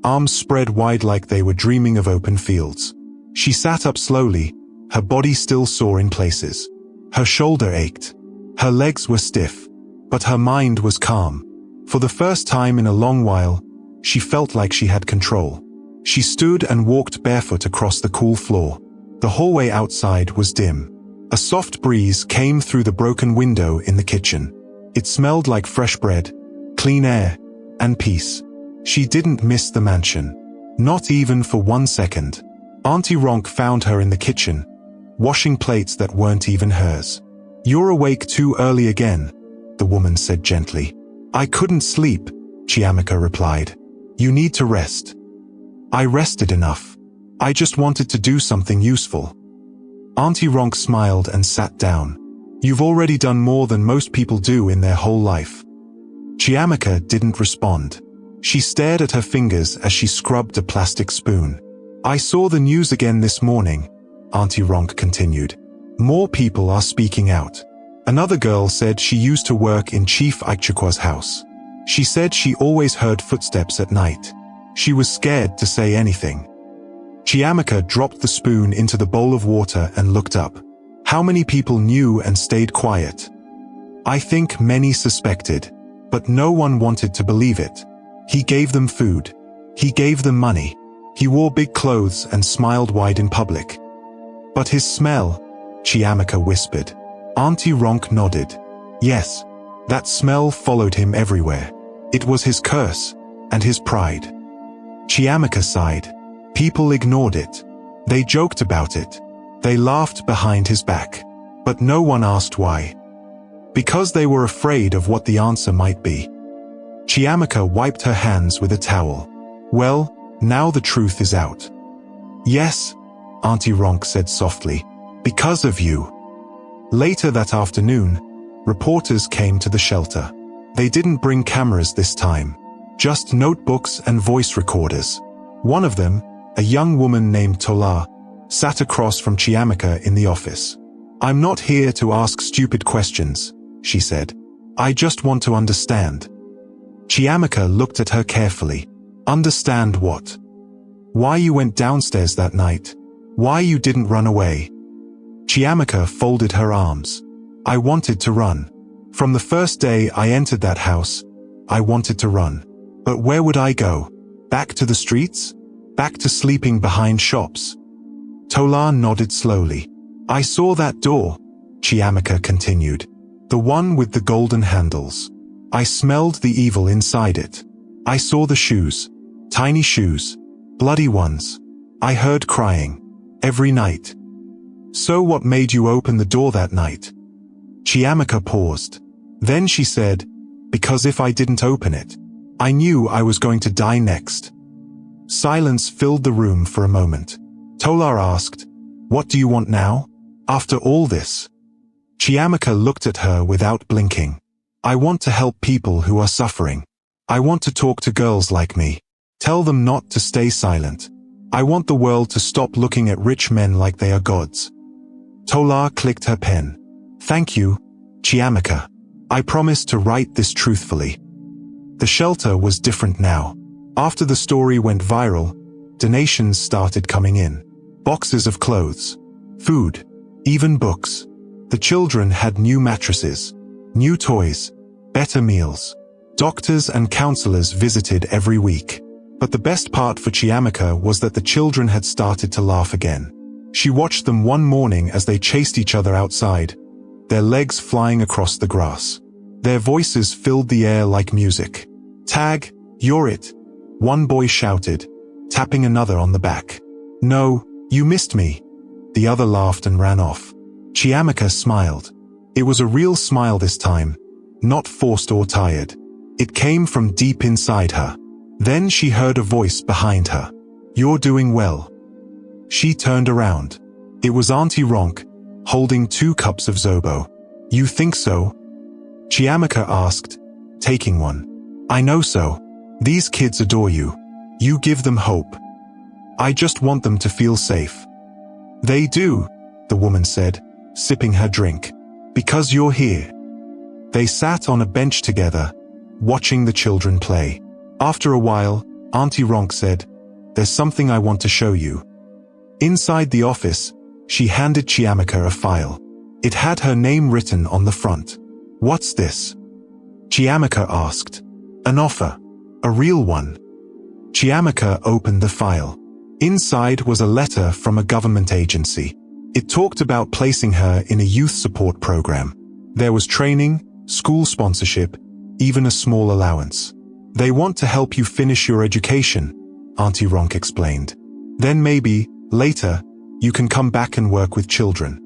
arms spread wide like they were dreaming of open fields. She sat up slowly, her body still sore in places. Her shoulder ached. Her legs were stiff, but her mind was calm. For the first time in a long while, she felt like she had control. She stood and walked barefoot across the cool floor. The hallway outside was dim. A soft breeze came through the broken window in the kitchen. It smelled like fresh bread, clean air, and peace. She didn't miss the mansion. Not even for 1 second. Auntie Ronk found her in the kitchen, washing plates that weren't even hers. "You're awake too early again," the woman said gently. "I couldn't sleep," Chiamaka replied. "You need to rest." "I rested enough. I just wanted to do something useful." Auntie Ronk smiled and sat down. "You've already done more than most people do in their whole life." Chiamaka didn't respond. She stared at her fingers as she scrubbed a plastic spoon. "I saw the news again this morning," Auntie Ronk continued. "More people are speaking out. Another girl said she used to work in Chief Aichukwa's house. She said she always heard footsteps at night. She was scared to say anything." Chiamaka dropped the spoon into the bowl of water and looked up. How many people knew and stayed quiet? "I think many suspected, but no one wanted to believe it. He gave them food. He gave them money. He wore big clothes and smiled wide in public. But his smell," Chiamaka whispered. Auntie Ronk nodded. "Yes, that smell followed him everywhere. It was his curse, and his pride." Chiamaka sighed. People ignored it. They joked about it. They laughed behind his back. But no one asked why. Because they were afraid of what the answer might be. Chiamaka wiped her hands with a towel. "Well, now the truth is out." "Yes," Auntie Ronk said softly. "Because of you." Later that afternoon, reporters came to the shelter. They didn't bring cameras this time. Just notebooks and voice recorders. One of them, a young woman named Tola, sat across from Chiamaka in the office. "I'm not here to ask stupid questions," she said. "I just want to understand." Chiamaka looked at her carefully. "Understand what? Why you went downstairs that night? Why you didn't run away?" Chiamaka folded her arms. "I wanted to run. From the first day I entered that house, I wanted to run. But where would I go? Back to the streets? Back to sleeping behind shops?" Tola nodded slowly. "I saw that door," Chiamaka continued. "The one with the golden handles. I smelled the evil inside it. I saw the shoes. Tiny shoes. Bloody ones. I heard crying. Every night." "So what made you open the door that night?" Chiamaka paused. Then she said, "Because if I didn't open it, I knew I was going to die next." Silence filled the room for a moment. Tola asked, "What do you want now? After all this?" Chiamaka looked at her without blinking. "I want to help people who are suffering. I want to talk to girls like me. Tell them not to stay silent. I want the world to stop looking at rich men like they are gods." Tola clicked her pen. "Thank you, Chiamaka. I promise to write this truthfully." The shelter was different now. After the story went viral, donations started coming in. Boxes of clothes, food, even books. The children had new mattresses, new toys, better meals. Doctors and counselors visited every week. But the best part for Chiamaka was that the children had started to laugh again. She watched them one morning as they chased each other outside, their legs flying across the grass. Their voices filled the air like music. "Tag, you're it," one boy shouted, tapping another on the back. "No, you missed me." The other laughed and ran off. Chiamaka smiled. It was a real smile this time, not forced or tired. It came from deep inside her. Then she heard a voice behind her. "You're doing well." She turned around. It was Auntie Ronk, holding 2 cups of Zobo. "You think so?" Chiamaka asked, taking one. "I know so. These kids adore you. You give them hope. I just want them to feel safe." "They do," the woman said, sipping her drink. "Because you're here." They sat on a bench together, watching the children play. After a while, Auntie Ronk said, "There's something I want to show you." Inside the office, she handed Chiamaka a file. It had her name written on the front. "What's this?" Chiamaka asked. "An offer. A real one." Chiamaka opened the file. Inside was a letter from a government agency. It talked about placing her in a youth support program. There was training, school sponsorship, even a small allowance. They want to help you finish your education, Auntie Ronk explained. Then maybe, later, you can come back and work with children.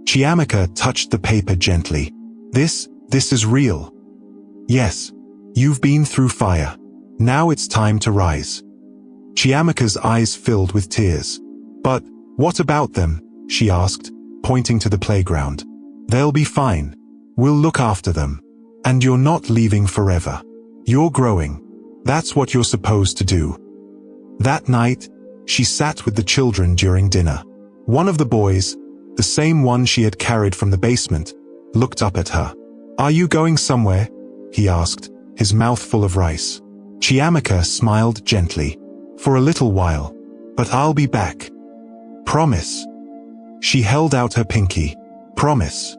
Chiamaka touched the paper gently. This is real. Yes, you've been through fire. Now it's time to rise. Chiamaka's eyes filled with tears. But, what about them? She asked, pointing to the playground. They'll be fine. We'll look after them. And you're not leaving forever. You're growing. That's what you're supposed to do. That night, she sat with the children during dinner. One of the boys, the same one she had carried from the basement, looked up at her. Are you going somewhere? He asked, his mouth full of rice. Chiamaka smiled gently. For a little while. But I'll be back. Promise. She held out her pinky. Promise.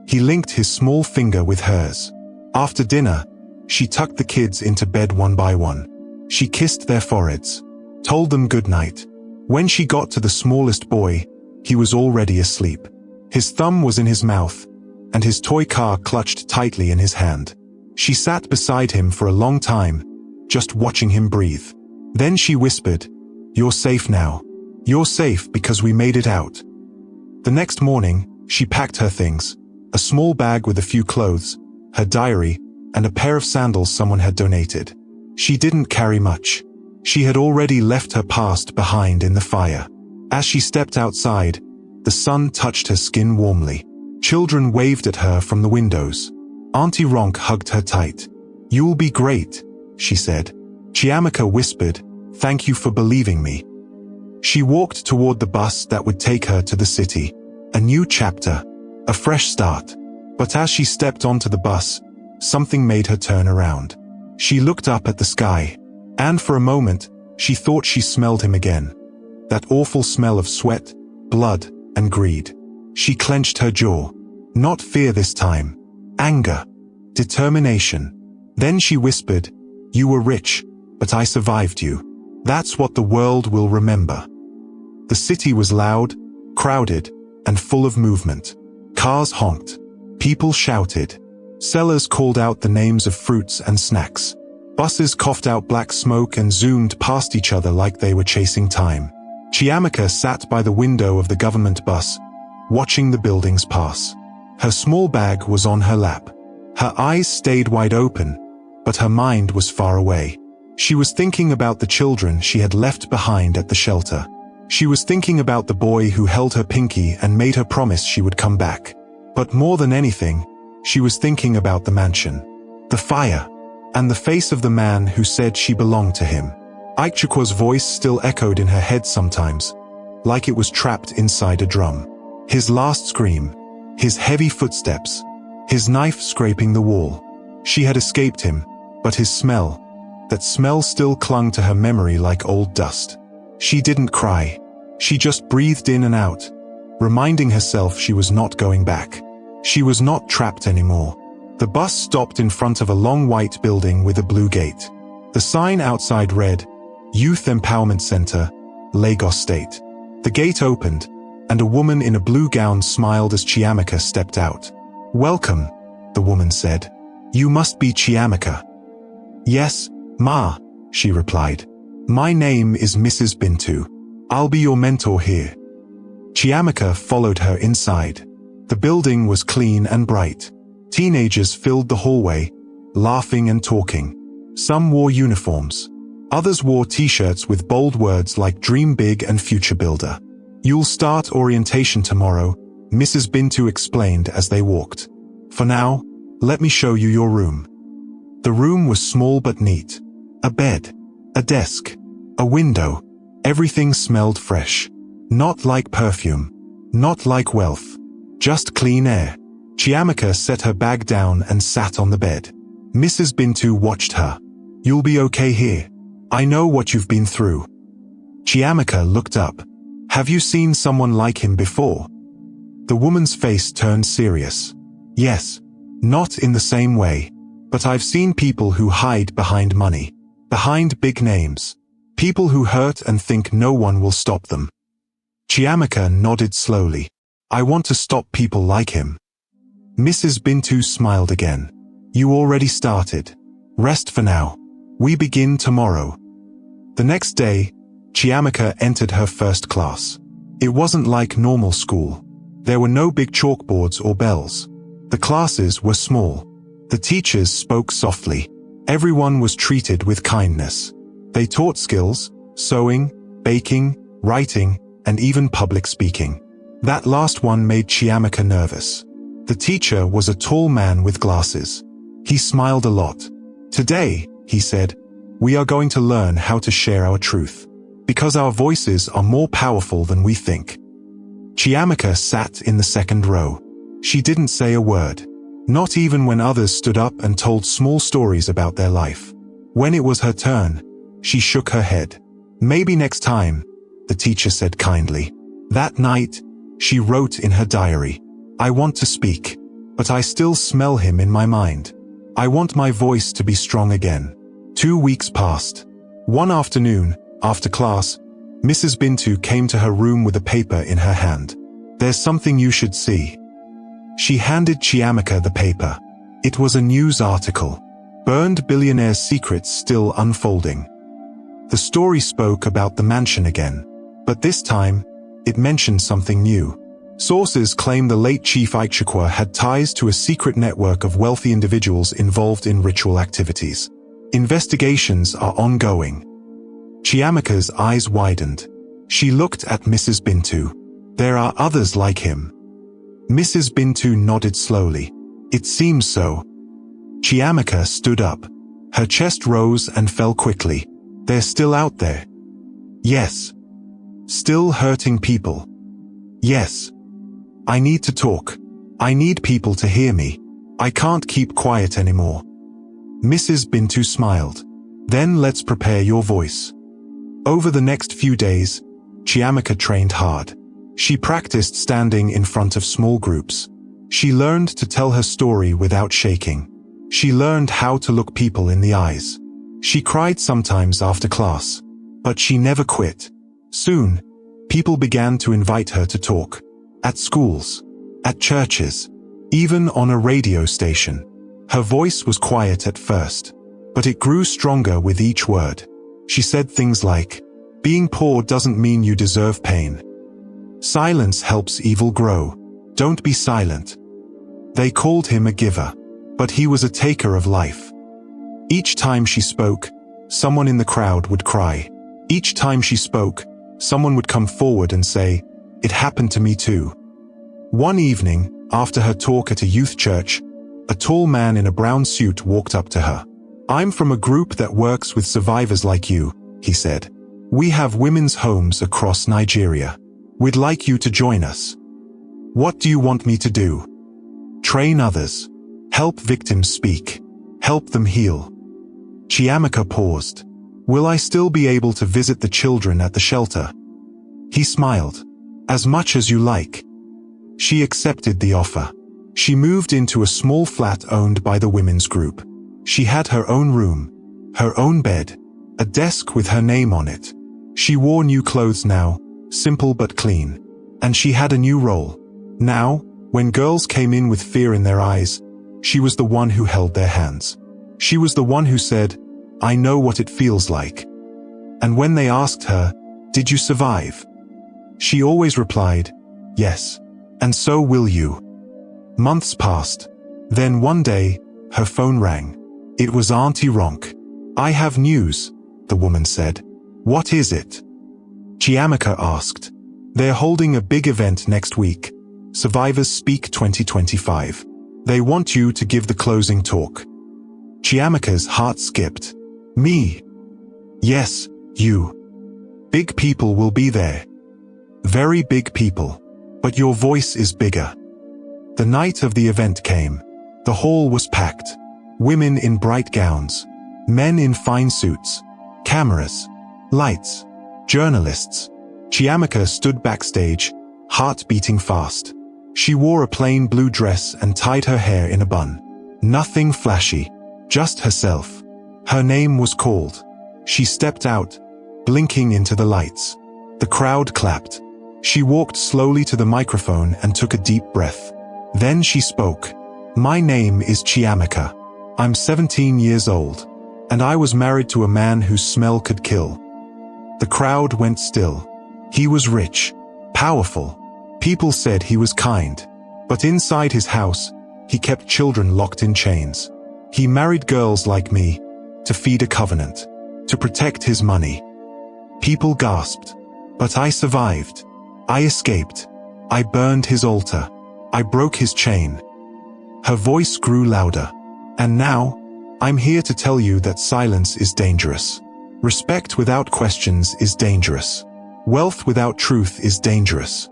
He linked his small finger with hers. After dinner, she tucked the kids into bed one by one. She kissed their foreheads, told them good night. When she got to the smallest boy, he was already asleep. His thumb was in his mouth, and his toy car clutched tightly in his hand. She sat beside him for a long time, just watching him breathe. Then she whispered, "You're safe now. You're safe because we made it out." The next morning, she packed her things, a small bag with a few clothes, her diary, and a pair of sandals someone had donated. She didn't carry much. She had already left her past behind in the fire. As she stepped outside, the sun touched her skin warmly. Children waved at her from the windows. Auntie Ronk hugged her tight. "You'll be great," she said. Chiamaka whispered, "Thank you for believing me." She walked toward the bus that would take her to the city. A new chapter, a fresh start. But as she stepped onto the bus, something made her turn around. She looked up at the sky, and for a moment, she thought she smelled him again. That awful smell of sweat, blood, and greed. She clenched her jaw. Not fear this time. Anger. Determination. Then she whispered, "You were rich, but I survived you. That's what the world will remember." The city was loud, crowded, and full of movement. Cars honked. People shouted. Sellers called out the names of fruits and snacks. Buses coughed out black smoke and zoomed past each other like they were chasing time. Chiamaka sat by the window of the government bus, watching the buildings pass. Her small bag was on her lap. Her eyes stayed wide open, but her mind was far away. She was thinking about the children she had left behind at the shelter. She was thinking about the boy who held her pinky and made her promise she would come back. But more than anything, she was thinking about the mansion, the fire, and the face of the man who said she belonged to him. Aikchukwa's voice still echoed in her head sometimes, like it was trapped inside a drum. His last scream, his heavy footsteps, his knife scraping the wall. She had escaped him, but his smell, that smell still clung to her memory like old dust. She didn't cry. She just breathed in and out, reminding herself she was not going back. She was not trapped anymore. The bus stopped in front of a long white building with a blue gate. The sign outside read, Youth Empowerment Center, Lagos State. The gate opened, and a woman in a blue gown smiled as Chiamaka stepped out. "Welcome," the woman said. "You must be Chiamaka." "Yes, Ma," she replied. "My name is Mrs. Bintu. I'll be your mentor here." Chiamaka followed her inside. The building was clean and bright. Teenagers filled the hallway, laughing and talking. Some wore uniforms. Others wore t-shirts with bold words like Dream Big and Future Builder. "You'll start orientation tomorrow," Mrs. Bintu explained as they walked. "For now, let me show you your room." The room was small but neat. A bed, a desk, a window. Everything smelled fresh. Not like perfume. Not like wealth. Just clean air. Chiamaka set her bag down and sat on the bed. Mrs. Bintu watched her. "You'll be okay here. I know what you've been through." Chiamaka looked up. "Have you seen someone like him before?" The woman's face turned serious. "Yes. Not in the same way. But I've seen people who hide behind money. Behind big names. People who hurt and think no one will stop them. Chiamaka nodded slowly. I want to stop people like him. Mrs. Bintu smiled again. You already started. Rest for now. We begin tomorrow. The next day, Chiamaka entered her first class. It wasn't like normal school. There were no big chalkboards or bells. The classes were small. The teachers spoke softly. Everyone was treated with kindness. They taught skills, sewing, baking, writing, and even public speaking. That last one made Chiamaka nervous. The teacher was a tall man with glasses. He smiled a lot. Today, he said, we are going to learn how to share our truth. Because our voices are more powerful than we think. Chiamaka sat in the second row. She didn't say a word. Not even when others stood up and told small stories about their life. When it was her turn, she shook her head. Maybe next time, the teacher said kindly. That night, she wrote in her diary, I want to speak, but I still smell him in my mind. I want my voice to be strong again. 2 weeks passed. One afternoon, after class, Mrs. Bintu came to her room with a paper in her hand. There's something you should see. She handed Chiamaka the paper. It was a news article. Burned billionaire's secrets still unfolding. The story spoke about the mansion again. But this time, it mentioned something new. Sources claim the late Chief Ikechukwu had ties to a secret network of wealthy individuals involved in ritual activities. Investigations are ongoing. Chiamaka's eyes widened. She looked at Mrs. Bintu. There are others like him. Mrs. Bintu nodded slowly. It seems so. Chiamaka stood up. Her chest rose and fell quickly. They're still out there. Yes. Still hurting people. Yes. I need to talk. I need people to hear me. I can't keep quiet anymore. Mrs. Bintu smiled. Then let's prepare your voice. Over the next few days, Chiamaka trained hard. She practiced standing in front of small groups. She learned to tell her story without shaking. She learned how to look people in the eyes. She cried sometimes after class, but she never quit. Soon, people began to invite her to talk. At schools, at churches, even on a radio station. Her voice was quiet at first, but it grew stronger with each word. She said things like, being poor doesn't mean you deserve pain. Silence helps evil grow. Don't be silent. They called him a giver, but he was a taker of life. Each time she spoke, someone in the crowd would cry. Each time she spoke, someone would come forward and say, it happened to me too. One evening, after her talk at a youth church, a tall man in a brown suit walked up to her. I'm from a group that works with survivors like you, he said. We have women's homes across Nigeria. We'd like you to join us. What do you want me to do? Train others. Help victims speak. Help them heal. Chiamaka paused. Will I still be able to visit the children at the shelter? He smiled. As much as you like. She accepted the offer. She moved into a small flat owned by the women's group. She had her own room, her own bed, a desk with her name on it. She wore new clothes now, simple but clean. And she had a new role. Now, when girls came in with fear in their eyes, she was the one who held their hands. She was the one who said, I know what it feels like. And when they asked her, did you survive? She always replied, yes. And so will you. Months passed. Then one day, her phone rang. It was Auntie Ronk. I have news, the woman said. What is it? Chiamaka asked. They're holding a big event next week. Survivors Speak 2025. They want you to give the closing talk. Chiamaka's heart skipped. Me? Yes, you. Big people will be there. Very big people. But your voice is bigger. The night of the event came. The hall was packed. Women in bright gowns. Men in fine suits. Cameras. Lights. Journalists. Chiamaka stood backstage, heart beating fast. She wore a plain blue dress and tied her hair in a bun. Nothing flashy. Just herself. Her name was called. She stepped out, blinking into the lights. The crowd clapped. She walked slowly to the microphone and took a deep breath. Then she spoke. "My name is Chiamaka. I'm 17 years old, and I was married to a man whose smell could kill." The crowd went still. He was rich, powerful. People said he was kind. But inside his house, he kept children locked in chains. He married girls like me, to feed a covenant, to protect his money. People gasped. But I survived. I escaped. I burned his altar. I broke his chain. Her voice grew louder. And now, I'm here to tell you that silence is dangerous. Respect without questions is dangerous. Wealth without truth is dangerous.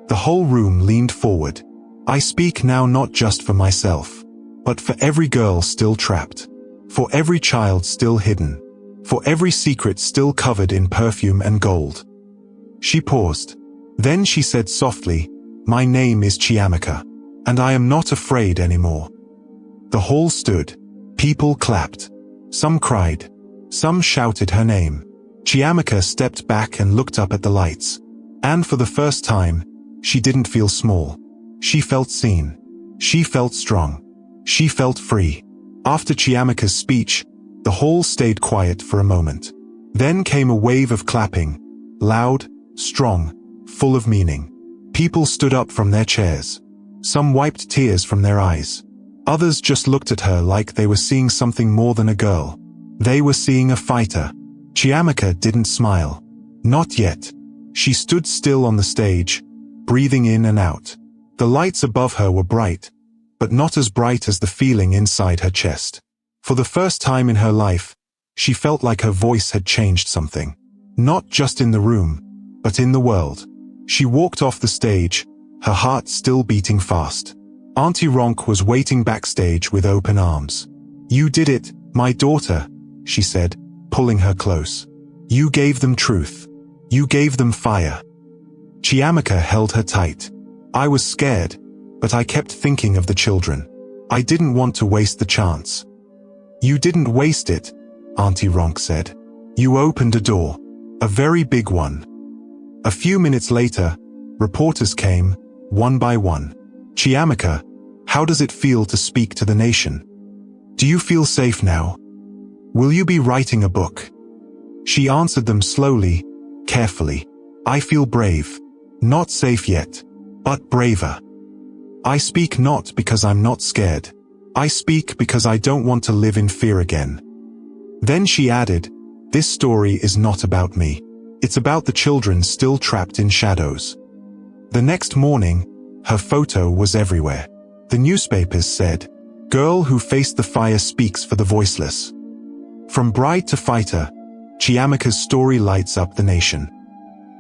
The whole room leaned forward. I speak now not just for myself, but for every girl still trapped, for every child still hidden, for every secret still covered in perfume and gold. She paused. Then she said softly, "My name is Chiamaka, and I am not afraid anymore." The hall stood. People clapped. Some cried. Some shouted her name. Chiamaka stepped back and looked up at the lights. And for the first time, she didn't feel small. She felt seen. She felt strong. She felt free. After Chiamaka's speech, the hall stayed quiet for a moment. Then came a wave of clapping. Loud, strong, full of meaning. People stood up from their chairs. Some wiped tears from their eyes. Others just looked at her like they were seeing something more than a girl. They were seeing a fighter. Chiamaka didn't smile. Not yet. She stood still on the stage, breathing in and out. The lights above her were bright, but not as bright as the feeling inside her chest. For the first time in her life, she felt like her voice had changed something. Not just in the room, but in the world. She walked off the stage, her heart still beating fast. Auntie Ronk was waiting backstage with open arms. "You did it, my daughter," she said, pulling her close. "You gave them truth. You gave them fire." Chiamaka held her tight. "I was scared, but I kept thinking of the children. I didn't want to waste the chance." "You didn't waste it," Auntie Ronk said. "You opened a door. A very big one." A few minutes later, reporters came, one by one. "Chiamaka, how does it feel to speak to the nation? Do you feel safe now? Will you be writing a book?" She answered them slowly, carefully. "I feel brave. Not safe yet, but braver. I speak not because I'm not scared. I speak because I don't want to live in fear again." Then she added, "This story is not about me. It's about the children still trapped in shadows." The next morning, her photo was everywhere. The newspapers said, "Girl who faced the fire speaks for the voiceless." From bride to fighter, Chiamaka's story lights up the nation.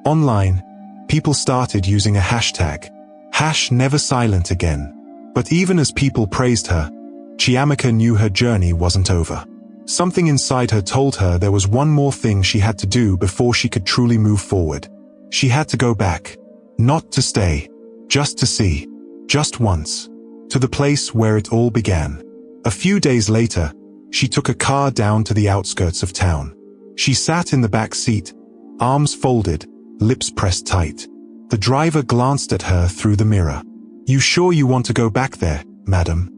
Online, people started using a hashtag, #NeverSilentAgain. But even as people praised her, Chiamaka knew her journey wasn't over. Something inside her told her there was one more thing she had to do before she could truly move forward. She had to go back. Not to stay. Just to see. Just once. To the place where it all began. A few days later, she took a car down to the outskirts of town. She sat in the back seat, arms folded, lips pressed tight. The driver glanced at her through the mirror. "You sure you want to go back there, madam?"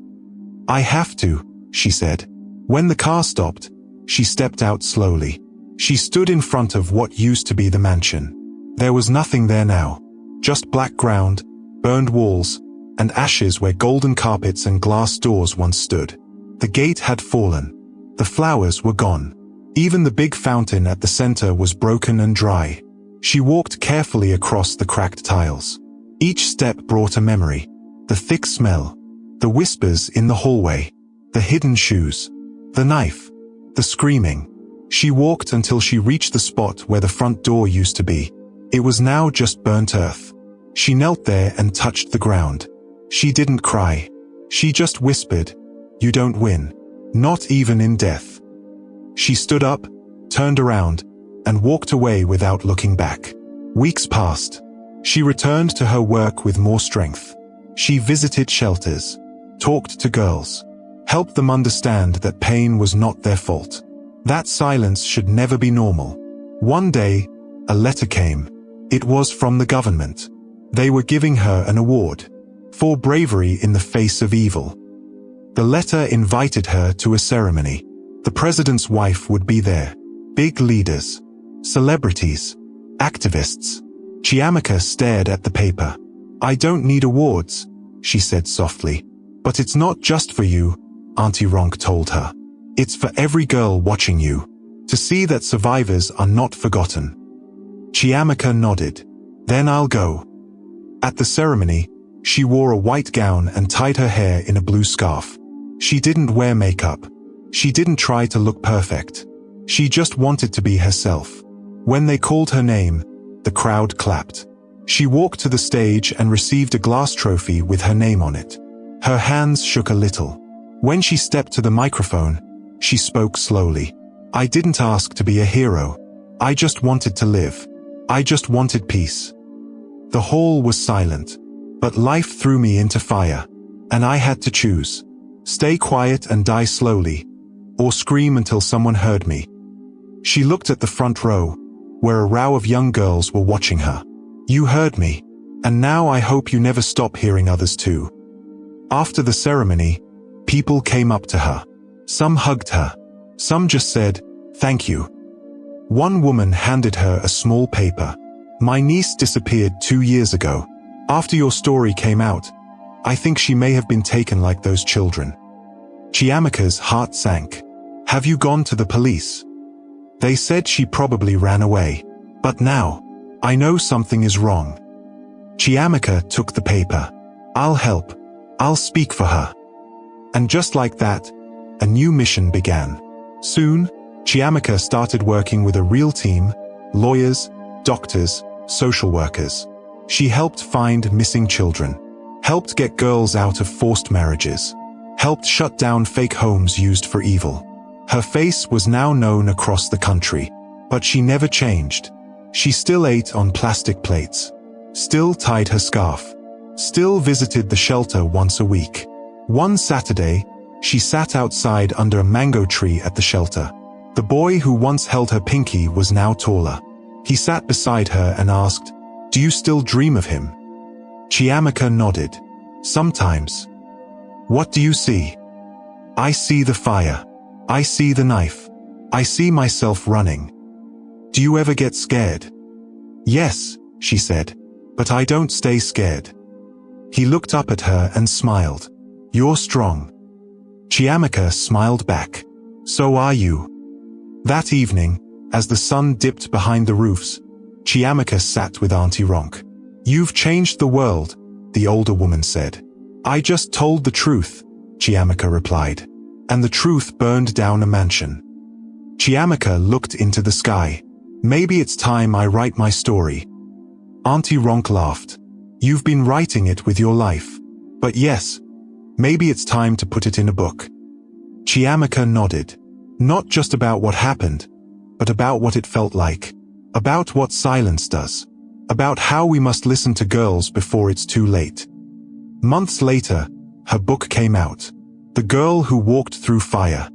"I have to," she said. When the car stopped, she stepped out slowly. She stood in front of what used to be the mansion. There was nothing there now. Just black ground, burned walls, and ashes where golden carpets and glass doors once stood. The gate had fallen. The flowers were gone. Even the big fountain at the center was broken and dry. She walked carefully across the cracked tiles. Each step brought a memory. The thick smell. The whispers in the hallway. The hidden shoes. The knife. The screaming. She walked until she reached the spot where the front door used to be. It was now just burnt earth. She knelt there and touched the ground. She didn't cry. She just whispered, "You don't win. Not even in death." She stood up, turned around, and walked away without looking back. Weeks passed. She returned to her work with more strength. She visited shelters, talked to girls, helped them understand that pain was not their fault. That silence should never be normal. One day, a letter came. It was from the government. They were giving her an award for bravery in the face of evil. The letter invited her to a ceremony. The president's wife would be there. Big leaders, celebrities, activists. Chiamaka stared at the paper. "I don't need awards," she said softly. "But it's not just for you," Auntie Ronk told her. "It's for every girl watching you, to see that survivors are not forgotten." Chiamaka nodded. "Then I'll go." At the ceremony, she wore a white gown and tied her hair in a blue scarf. She didn't wear makeup. She didn't try to look perfect. She just wanted to be herself. When they called her name, the crowd clapped. She walked to the stage and received a glass trophy with her name on it. Her hands shook a little. When she stepped to the microphone, she spoke slowly. "I didn't ask to be a hero. I just wanted to live. I just wanted peace." The hall was silent, but life threw me into fire, and I had to choose. Stay quiet and die slowly, or scream until someone heard me. She looked at the front row, where a row of young girls were watching her. "You heard me, and now I hope you never stop hearing others too." After the ceremony, people came up to her. Some hugged her. Some just said, "Thank you." One woman handed her a small paper. "My niece disappeared 2 years ago. After your story came out, I think she may have been taken like those children." Chiamaka's heart sank. "Have you gone to the police?" "They said she probably ran away. But now, I know something is wrong." Chiamaka took the paper. "I'll help. I'll speak for her." And just like that, a new mission began. Soon, Chiamaka started working with a real team: lawyers, doctors, social workers. She helped find missing children, helped get girls out of forced marriages, helped shut down fake homes used for evil. Her face was now known across the country, but she never changed. She still ate on plastic plates, still tied her scarf, still visited the shelter once a week. One Saturday, she sat outside under a mango tree at the shelter. The boy who once held her pinky was now taller. He sat beside her and asked, "Do you still dream of him?" Chiamaka nodded. "Sometimes." "What do you see?" "I see the fire. I see the knife. I see myself running." "Do you ever get scared?" "Yes," she said, "but I don't stay scared." He looked up at her and smiled. "You're strong." Chiamaka smiled back. "So are you." That evening, as the sun dipped behind the roofs, Chiamaka sat with Auntie Ronk. "You've changed the world," the older woman said. "I just told the truth," Chiamaka replied. "And the truth burned down a mansion." Chiamaka looked into the sky. "Maybe it's time I write my story." Auntie Ronk laughed. "You've been writing it with your life. But yes, maybe it's time to put it in a book." Chiamaka nodded. "Not just about what happened, but about what it felt like. About what silence does. About how we must listen to girls before it's too late." Months later, her book came out. The Girl Who Walked Through Fire.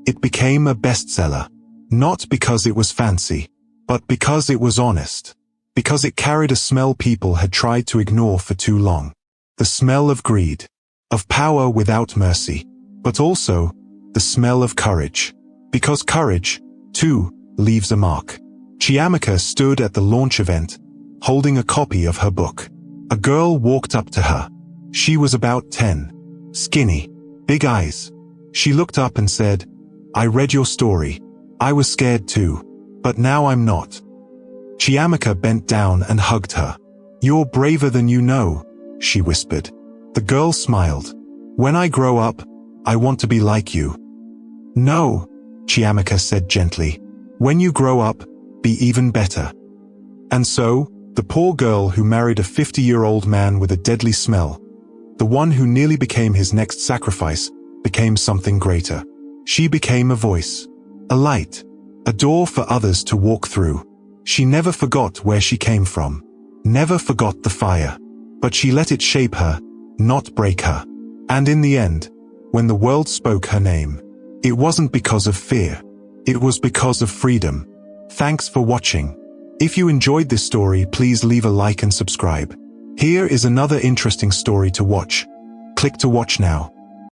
It became a bestseller. Not because it was fancy, but because it was honest. Because it carried a smell people had tried to ignore for too long. The smell of greed. Of power without mercy. But also, the smell of courage. Because courage, too, leaves a mark. Chiamaka stood at the launch event, holding a copy of her book. A girl walked up to her. She was about 10. Skinny. Big eyes. She looked up and said, "I read your story. I was scared too. But now I'm not." Chiamaka bent down and hugged her. "You're braver than you know," she whispered. The girl smiled. "When I grow up, I want to be like you." "No," Chiamaka said gently. "When you grow up, be even better." And so, the poor girl who married a 50-year-old man with a deadly smell, the one who nearly became his next sacrifice, became something greater. She became a voice, a light, a door for others to walk through. She never forgot where she came from, never forgot the fire, but she let it shape her, not break her. And in the end, when the world spoke her name, it wasn't because of fear. It was because of freedom. Thanks for watching. If you enjoyed this story, please leave a like and subscribe. Here is another interesting story to watch. Click to watch now.